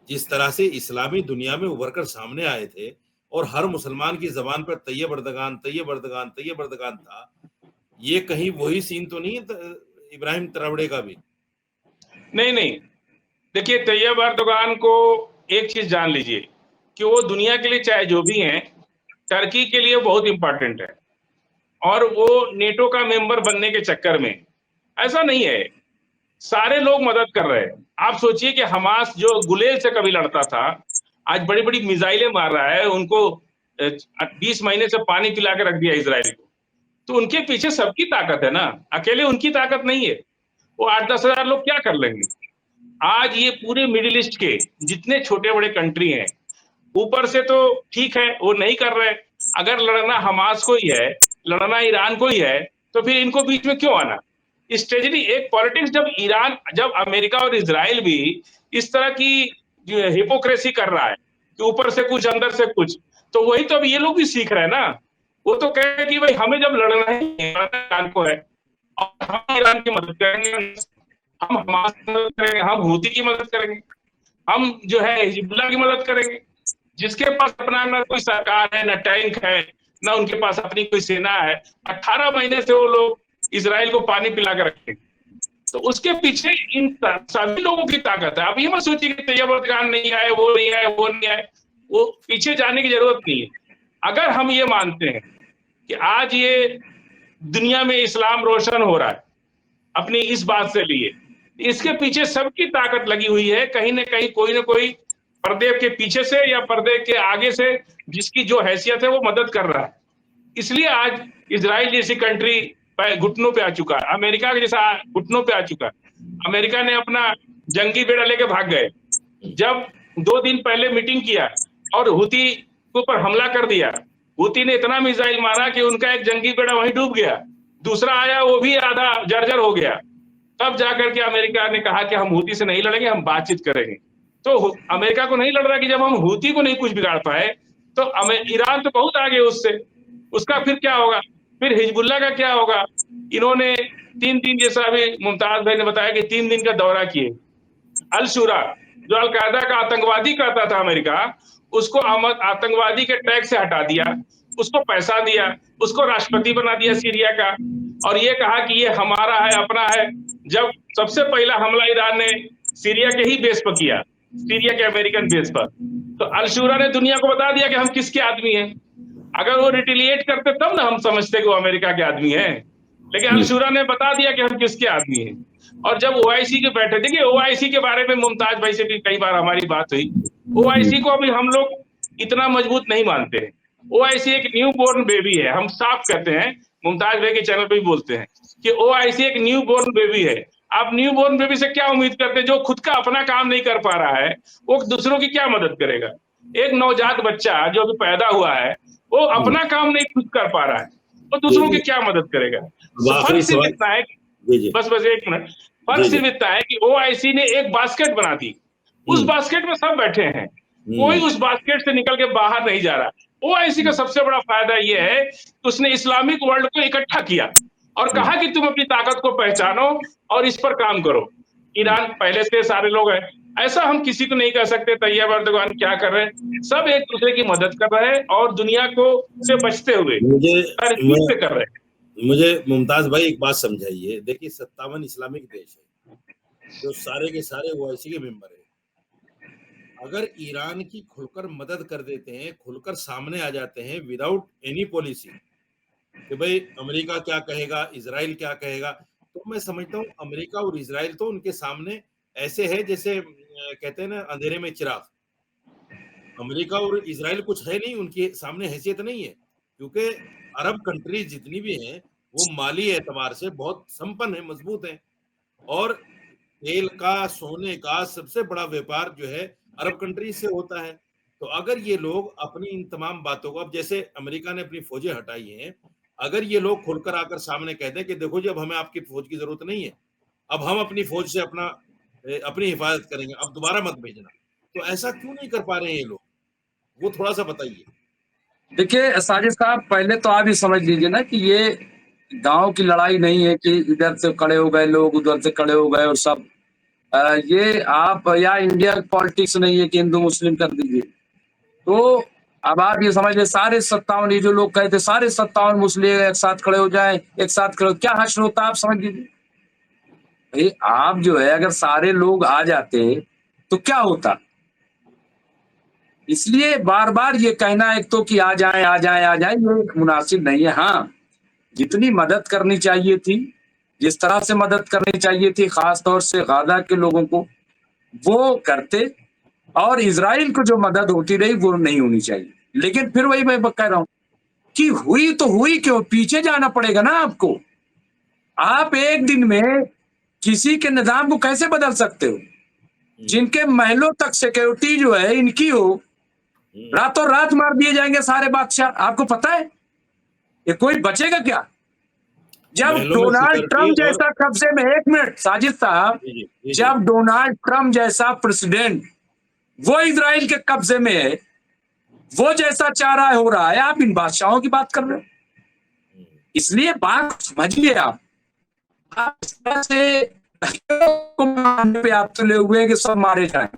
जिस तरह से इस्लामी दुनिया में उभर कर सामने आए थे और हर मुसलमान की जबान पर तैयब अर्दगान तैयब अर्दगान तैयब अर्दगान था, ये कहीं वही सीन तो नहीं है इब्राहिम तरोड़े का भी? नहीं नहीं, देखिए, तैयब अर्दगान को एक चीज जान लीजिए कि वो दुनिया के लिए चाहे जो भी हैं, टर्की के लिए बहुत इंपॉर्टेंट है, और वो नेटो का मेंबर बनने के चक्कर में, ऐसा नहीं है, सारे लोग मदद कर रहे हैं। आप सोचिए कि हमास जो गुलेल से कभी लड़ता था, आज बड़ी बड़ी मिसाइलें मार रहा है, उनको 20 महीने से पानी पिला के रख दिया इजराइल को। तो उनके पीछे सबकी ताकत है ना, अकेले उनकी ताकत नहीं है। वो 8-10 हजार लोग क्या कर लेंगे? आज ये पूरे मिडिल ईस्ट के जितने छोटे बड़े कंट्री हैं, ऊपर से तो ठीक है वो नहीं कर रहे, अगर लड़ना हमास को ही है, लड़ना ईरान को ही है, तो फिर इनको बीच में क्यों आना? स्ट्रेटजी, एक पॉलिटिक्स, जब अमेरिका और इजराइल भी इस तरह की हिपोक्रेसी कर रहा है कि ऊपर से कुछ अंदर से कुछ, तो वही तो अब ये लोग भी सीख रहे हैं ना। वो तो कह रहे कि भाई हमें जब लड़ना है ईरान को है, और हम ईरान की मदद करेंगे, हम हमास की मदद करेंगे, हम हूती की मदद करेंगे, हम जो है हिजबुल्लाह की मदद करेंगे। जिसके पास अपना ना कोई सरकार है, ना टैंक है, ना उनके पास अपनी कोई सेना है, 18 महीने से वो लोग इजराइल को पानी पिला के रखे, तो उसके पीछे इन सभी लोगों की ताकत है। अब ये मत सोचिए कि तैयब अर्दगान नहीं आए, वो नहीं आए, वो नहीं आए, वो पीछे जाने की जरूरत नहीं है। अगर हम ये मानते हैं कि आज ये दुनिया में इस्लाम रोशन हो रहा है अपनी इस बात से लिए, इसके पीछे सबकी ताकत लगी हुई है, कहीं ना कहीं कोई ना कोई पर्दे के पीछे से या पर्दे के आगे से जिसकी जो हैसियत है वो मदद कर रहा है। इसलिए आज इजराइल जैसी कंट्री घुटनों पे आ चुका है, अमेरिका के जैसा घुटनों पे आ चुका है। अमेरिका ने अपना जंगी बेड़ा लेके भाग गए। जब 2 दिन पहले मीटिंग किया और हूती के ऊपर हमला कर दिया। हूती ने इतना मिसाइल मारा कि उनका एक जंगी बेड़ा वहीं डूब गया, दूसरा आया वो भी आधा जर्जर हो गया। तब जाकर के अमेरिका ने कहा कि हम हूती से नहीं लड़ेंगे, हम बातचीत करेंगे। तो अमेरिका को नहीं लड़ रहा कि जब हम हूती को नहीं कुछ बिगाड़ पाए तो ईरान तो बहुत आगे उससे, उसका फिर क्या होगा, फिर हिजबुल्ला का क्या होगा। इन्होंने 3 दिन, जैसा अभी मुमताज भाई ने बताया कि 3 दिन का दौरा किए। अल शुरा जो अलकायदा का आतंकवादी कहता था अमेरिका, उसको आतंकवादी के टैग से हटा दिया, उसको पैसा दिया, उसको राष्ट्रपति बना दिया सीरिया का, और ये कहा कि ये हमारा है, अपना है। जब सबसे पहला हमला ईरान ने सीरिया के ही बेस पर किया, सीरिया के अमेरिकन बेस पर, तो अल शुरा ने दुनिया को बता दिया कि हम किसके आदमी हैं। अगर वो रिटेलिएट करते तब ना हम समझते कि वो अमेरिका के आदमी हैं, लेकिन अल शुरा ने बता दिया कि हम किसके आदमी हैं। और जब ओआईसी के बैठे, देखिए ओआईसी के बारे में मुमताज भाई से भी कई बार हमारी बात हुई, ओआईसी को अभी हम लोग इतना मजबूत नहीं मानते हैं। ओआईसी एक न्यू बोर्न बेबी है, हम साफ कहते हैं, मुमताज भाई के चैनल पे भी बोलते हैं कि ओआईसी एक न्यू बोर्न बेबी है। आप न्यू बोर्न बेबी से क्या उम्मीद करते हैं? जो खुद का अपना काम नहीं कर पा रहा है वो दूसरों की क्या मदद करेगा? एक नवजात बच्चा जो अभी पैदा हुआ है वो अपना काम नहीं खुद कर पा रहा है, वो दूसरों की क्या मदद करेगा? फर्क सिर्फ इतना है, बस एक मिनट, फर्क सिर्फ इतना है कि ओआईसी ने एक बास्केट बना दी, उस बास्केट में सब बैठे हैं, कोई उस बास्केट से निकल के बाहर नहीं जा रहा। ओआईसी का सबसे बड़ा फायदा यह है कि उसने इस्लामिक वर्ल्ड को इकट्ठा किया और कहा कि तुम अपनी ताकत को पहचानो और इस पर काम करो। ईरान पहले से सारे लोग हैं, ऐसा हम किसी को नहीं कह सकते तैयब अर्दोगान क्या कर रहे हैं, सब एक दूसरे की मदद कर रहे हैं और दुनिया को से बचते हुए तरकीब से कर रहे हैं। मुझे मुमताज भाई एक बात समझाइए, देखिए 57 इस्लामिक देश है जो सारे के सारे ओआईसी के मेंबर है। अगर ईरान की खुलकर मदद कर देते हैं, खुलकर सामने आ जाते हैं विदाउट एनी पॉलिसी कि भाई अमेरिका क्या कहेगा, इजराइल क्या कहेगा, तो मैं समझता हूँ अमेरिका और इजराइल तो उनके सामने ऐसे है जैसे कहते हैं ना अंधेरे में चिराग। अमेरिका और इजराइल कुछ है नहीं, उनके सामने हैसियत नहीं है, क्योंकि अरब कंट्रीज जितनी भी हैं वो माली एतबार से बहुत संपन्न है, मजबूत है, और तेल का, सोने का सबसे बड़ा व्यापार जो है अरब कंट्रीज से होता है। तो अगर ये लोग अपनी इन तमाम बातों को, अब जैसे अमेरिका ने अपनी फौजें हटाई हैं, अगर ये लोग खुलकर आकर सामने कहते हैं कि देखो जी अब हमें आपकी फौज की जरूरत नहीं है, अब हम अपनी फौज से अपनी हिफाजत करेंगे, अब दोबारा मत भेजना, तो ऐसा क्यों नहीं कर पा रहे हैं ये लोग, वो थोड़ा सा बताइए। देखिए साजिद साहब, पहले तो आप ही समझ लीजिए ना कि ये गांव की लड़ाई नहीं है कि इधर से खड़े हो गए लोग, उधर से खड़े हो गए और सब ये आप या इंडिया पॉलिटिक्स नहीं है कि हिंदू मुस्लिम कर दीजिए। तो अब आप ये समझ ले, सारे 57, ये जो लोग कहते सारे 57 मुस्लिम एक साथ खड़े हो जाए, एक साथ खड़े, क्या हश्र होता है आप समझ लीजिए। भाई आप जो है अगर सारे लोग आ जाते तो क्या होता। इसलिए बार बार ये कहना एक तो कि आ जाए आ जाए आ जाए, ये मुनासिब नहीं है। हाँ, जितनी मदद करनी चाहिए थी, जिस तरह से मदद करनी चाहिए थी खास तौर से गाजा के लोगों को, वो करते, और इजराइल को जो मदद होती रही वो नहीं होनी चाहिए। लेकिन फिर वही मैं कह रहा हूं कि हुई तो हुई क्यों, पीछे जाना पड़ेगा ना आपको। आप एक दिन में किसी के निजाम को कैसे बदल सकते हो? जिनके महलों तक सिक्योरिटी जो है इनकी हो, रातों रात मार दिए जाएंगे सारे बादशाह। आपको पता है ये कोई बचेगा क्या? जब डोनाल्ड ट्रंप जैसा कब्जे में, एक मिनट साजिद साहब, जब डोनाल्ड ट्रंप जैसा प्रेसिडेंट वो इजराइल के कब्जे में है, वो जैसा चाह रहा हो रहा है, आप इन बादशाहों की बात कर रहे हो। इसलिए बात समझिए आप इस तरह से पे आप तुले हुए कि सब मारे जाएं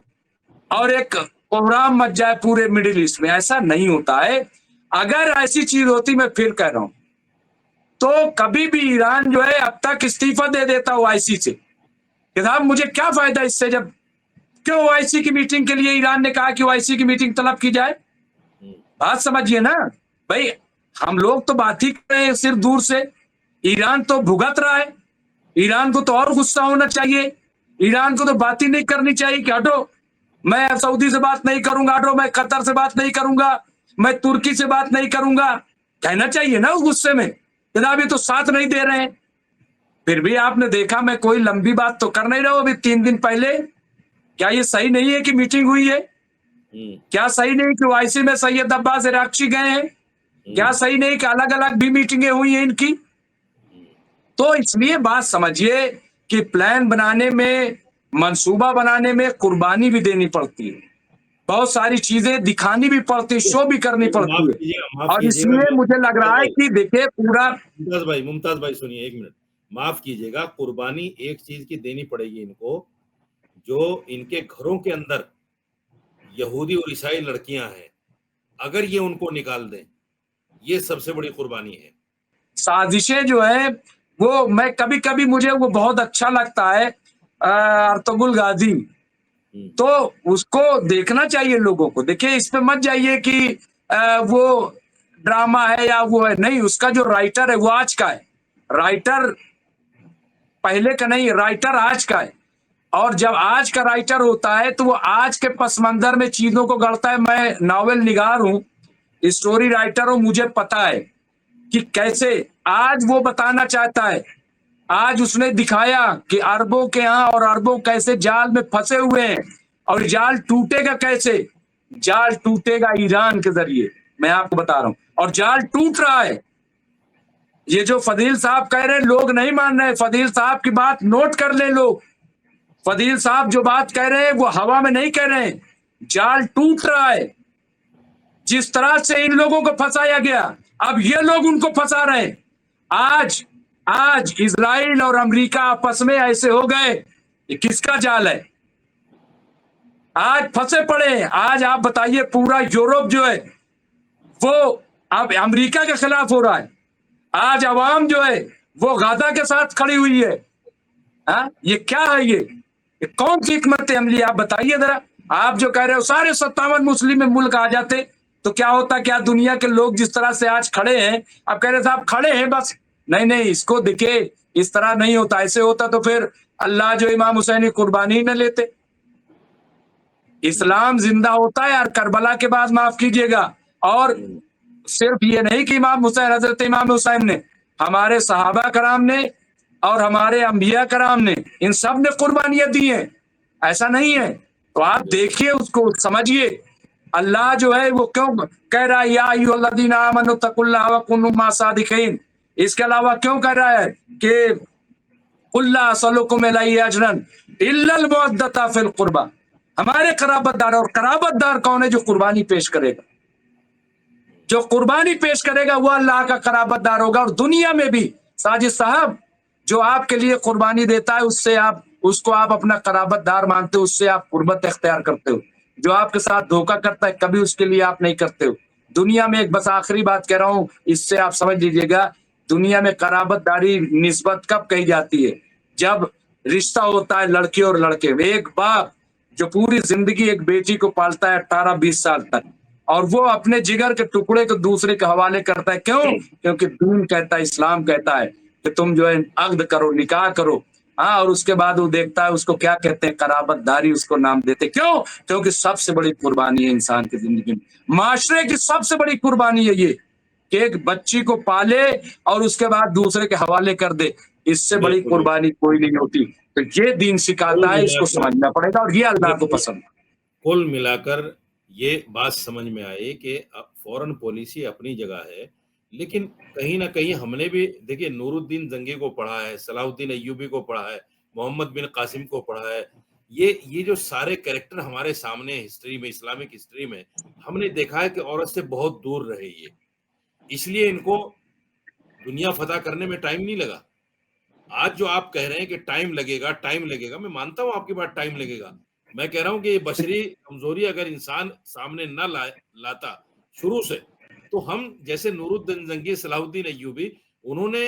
और एक कोहराम मच जाए पूरे मिडिल ईस्ट में, ऐसा नहीं होता है। अगर ऐसी चीज होती, मैं फिर कह रहा हूं, तो कभी भी ईरान जो है अब तक इस्तीफा दे देता ओआईसी से कि साहब मुझे क्या फायदा इससे, जब क्यों ओआईसी की मीटिंग के लिए ईरान ने कहा कि ओआईसी की मीटिंग तलब की जाए। बात समझिए ना भाई, हम लोग तो बात ही कर रहे हैं सिर्फ दूर से, ईरान तो भुगत रहा है। ईरान को तो और गुस्सा होना चाहिए, ईरान को तो बात ही नहीं करनी चाहिए कि हटो, मैं सऊदी से बात नहीं करूंगा, हटो मैं कतर से बात नहीं करूंगा, मैं तुर्की से बात नहीं करूंगा, कहना चाहिए ना उस गुस्से में, जनाब ये तो साथ नहीं दे रहे हैं। फिर भी आपने देखा, मैं कोई लंबी बात तो कर नहीं रहा हूं, अभी 3 दिन पहले, क्या ये सही नहीं है कि मीटिंग हुई है? क्या सही नहीं कि ओआईसी में सैयद अब्बास इराकची गए हैं? क्या सही नहीं कि अलग अलग भी मीटिंगें हुई हैं इनकी? तो इसलिए बात समझिए कि प्लान बनाने में, मंसूबा बनाने में कुर्बानी भी देनी पड़ती है, बहुत सारी चीजें दिखानी भी पड़ती है, शो भी करनी पड़ती है। माफ और कीजिएगा, इसलिए मुझे लग रहा है कि देखिए पूरा मुमताज भाई सुनिए एक मिनट, माफ कीजिएगा, कुर्बानी एक चीज की देनी पड़ेगी इनको, जो इनके घरों के अंदर यहूदी और ईसाई लड़कियां हैं, अगर ये उनको निकाल दें, ये सबसे बड़ी कुर्बानी है। साजिशें जो है वो, मैं कभी कभी मुझे वो बहुत अच्छा लगता है, अर्तुगरुल गाजी, तो उसको देखना चाहिए लोगों को। देखिए इस पे मत जाइए कि वो ड्रामा है या वो है, नहीं, उसका जो राइटर है वो आज का है, राइटर पहले का नहीं, राइटर आज का है। और जब आज का राइटर होता है तो वो आज के पस मंजर में चीजों को गढ़ता है। मैं नॉवेल निगार हूं, स्टोरी राइटर हूं, मुझे पता है कि कैसे आज वो बताना चाहता है। आज उसने दिखाया कि अरबों के यहाँ और अरबों कैसे जाल में फंसे हुए हैं, और जाल टूटेगा कैसे? जाल टूटेगा ईरान के जरिए, मैं आपको बता रहा हूं, और जाल टूट रहा है। ये जो फदील साहब कह रहे हैं, लोग नहीं मान रहे। फदील साहब की बात नोट कर ले लोग। फदील साहब जो बात कह रहे हैं वो हवा में नहीं कह रहे हैं, जाल टूट रहा है। जिस तरह से इन लोगों को फंसाया गया, अब ये लोग उनको फंसा रहे हैं। आज आज इजराइल और अमेरिका आपस में ऐसे हो गए, ये किसका जाल है? आज फंसे पड़े हैं। आज आप बताइए, पूरा यूरोप जो है वो अब अमेरिका के खिलाफ हो रहा है। आज अवाम जो है वो गाजा के साथ खड़ी हुई है। ये क्या है? ये कौन सी हिकमत अमली? आप बताइए जरा। आप जो कह रहे हो सारे 57 मुस्लिम मुल्क आ जाते तो क्या होता? क्या दुनिया के लोग जिस तरह से आज खड़े हैं, आप कह रहे साहब खड़े हैं बस, नहीं नहीं, इसको देखिए, इस तरह नहीं होता। ऐसे होता तो फिर अल्लाह जो इमाम हुसैन की कुर्बानी ही न लेते। इस्लाम जिंदा होता है यार करबला के बाद, माफ कीजिएगा। और सिर्फ ये नहीं कि इमाम हुसैन, हजरत इमाम हुसैन ने, हमारे सहाबा कराम ने और हमारे अंबिया कराम ने, इन सब ने कुर्बानियां दी हैं, ऐसा नहीं है। तो आप देखिए, उसको समझिए। अल्लाह जो है वो क्यों कह रहा है या अय्युहल्लज़ीना आमनु तकुल्लाह व कुनू मा सादिकीन? इसके अलावा क्यों कह रहा है कि कुल्ला असलुकुम अलैहि अजरन इल्लल मुअद्दता फिल कुर्बा? हमारे कराबतदार, और कराबतदार कौन है? जो कुर्बानी पेश करेगा। जो कुर्बानी पेश करेगा वो अल्लाह का कराबतदार होगा। और दुनिया में भी साजिद साहब, जो आपके लिए कुर्बानी देता है, उससे आप, उसको आप अपना कराबतदार मानते हो, उससे आप कुर्बत इख्तियार करते हो। जो आपके साथ धोखा करता है, कभी उसके लिए आप नहीं करते हो। दुनिया में एक बस आखिरी बात कह रहा हूं, इससे आप समझ लीजिएगा, दुनिया में कराबतदारी निस्बत कब कही जाती है? जब रिश्ता होता है लड़की और लड़के में। एक बाप जो पूरी जिंदगी एक बेटी को पालता है 18-20 साल तक, और वो अपने जिगर के टुकड़े को दूसरे के हवाले करता है। क्यों? क्योंकि दीन कहता है, इस्लाम कहता है कि तुम जो है अक्द करो, निकाह करो। और उसके बाद वो देखता है, उसको क्या कहते हैं? कराबतदारी उसको नाम देते। क्यों? क्योंकि सबसे बड़ी कुर्बानी है इंसान की जिंदगी में, माशरे की सबसे बड़ी कुर्बानी है ये कि एक बच्ची को पाले और उसके बाद दूसरे के हवाले कर दे। इससे बड़ी कुर्बानी कोई नहीं होती। तो ये दीन सिखाता है, इसको समझना पड़ेगा, और ये अल्लाह को पसंद है। कुल मिलाकर ये बात समझ में आई कि फॉरेन पॉलिसी अपनी जगह है, लेकिन कहीं ना कहीं हमने भी देखिए नूरुद्दीन जंगी को पढ़ा है, सलाहुद्दीन अय्यूबी को पढ़ा है, मोहम्मद बिन कासिम को पढ़ा है। ये जो सारे कैरेक्टर हमारे सामने हिस्ट्री में, इस्लामिक हिस्ट्री में, हमने देखा है कि औरत से बहुत दूर रहे ये, इसलिए इनको दुनिया फतह करने में टाइम नहीं लगा। आज जो आप कह रहे हैं कि टाइम लगेगा, मैं मानता हूं आपकी बात, टाइम लगेगा। मैं कह रहा हूं कि ये बशरी कमजोरी अगर इंसान सामने न लाता शुरू से, तो हम जैसे नूरुद्दीन जंगी, सलाहुद्दीन अय्यूबी, उन्होंने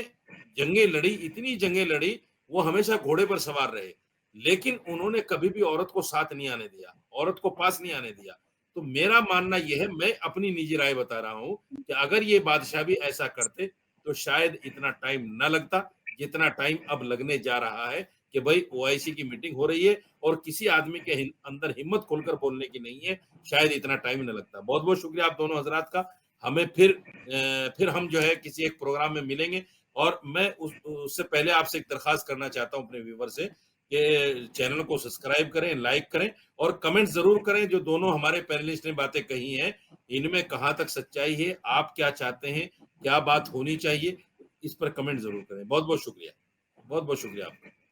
जंगें लड़ी, इतनी जंगें लड़ी, वो हमेशा घोड़े पर सवार रहे, लेकिन उन्होंने कभी भी औरत को साथ नहीं आने दिया, औरत को पास नहीं आने दिया। तो मेरा मानना यह है, मैं अपनी निजी राय बता रहा हूं, कि अगर ये बादशाह भी ऐसा करते तो शायद इतना टाइम न लगता जितना टाइम अब लगने जा रहा है कि भाई ओआईसी की मीटिंग हो रही है और किसी आदमी के अंदर हिम्मत खोलकर बोलने की नहीं है, शायद इतना टाइम न लगता। बहुत बहुत शुक्रिया आप दोनों हजरात का। हमें फिर हम जो है किसी एक प्रोग्राम में मिलेंगे, और मैं उससे पहले आपसे एक दरखास्त करना चाहता हूं अपने व्यूवर से कि चैनल को सब्सक्राइब करें, लाइक करें और कमेंट जरूर करें जो दोनों हमारे पैनलिस्ट ने बातें कही हैं, इनमें कहां तक सच्चाई है, आप क्या चाहते हैं, क्या बात होनी चाहिए, इस पर कमेंट जरूर करें। बहुत बहुत शुक्रिया, बहुत बहुत शुक्रिया आपका।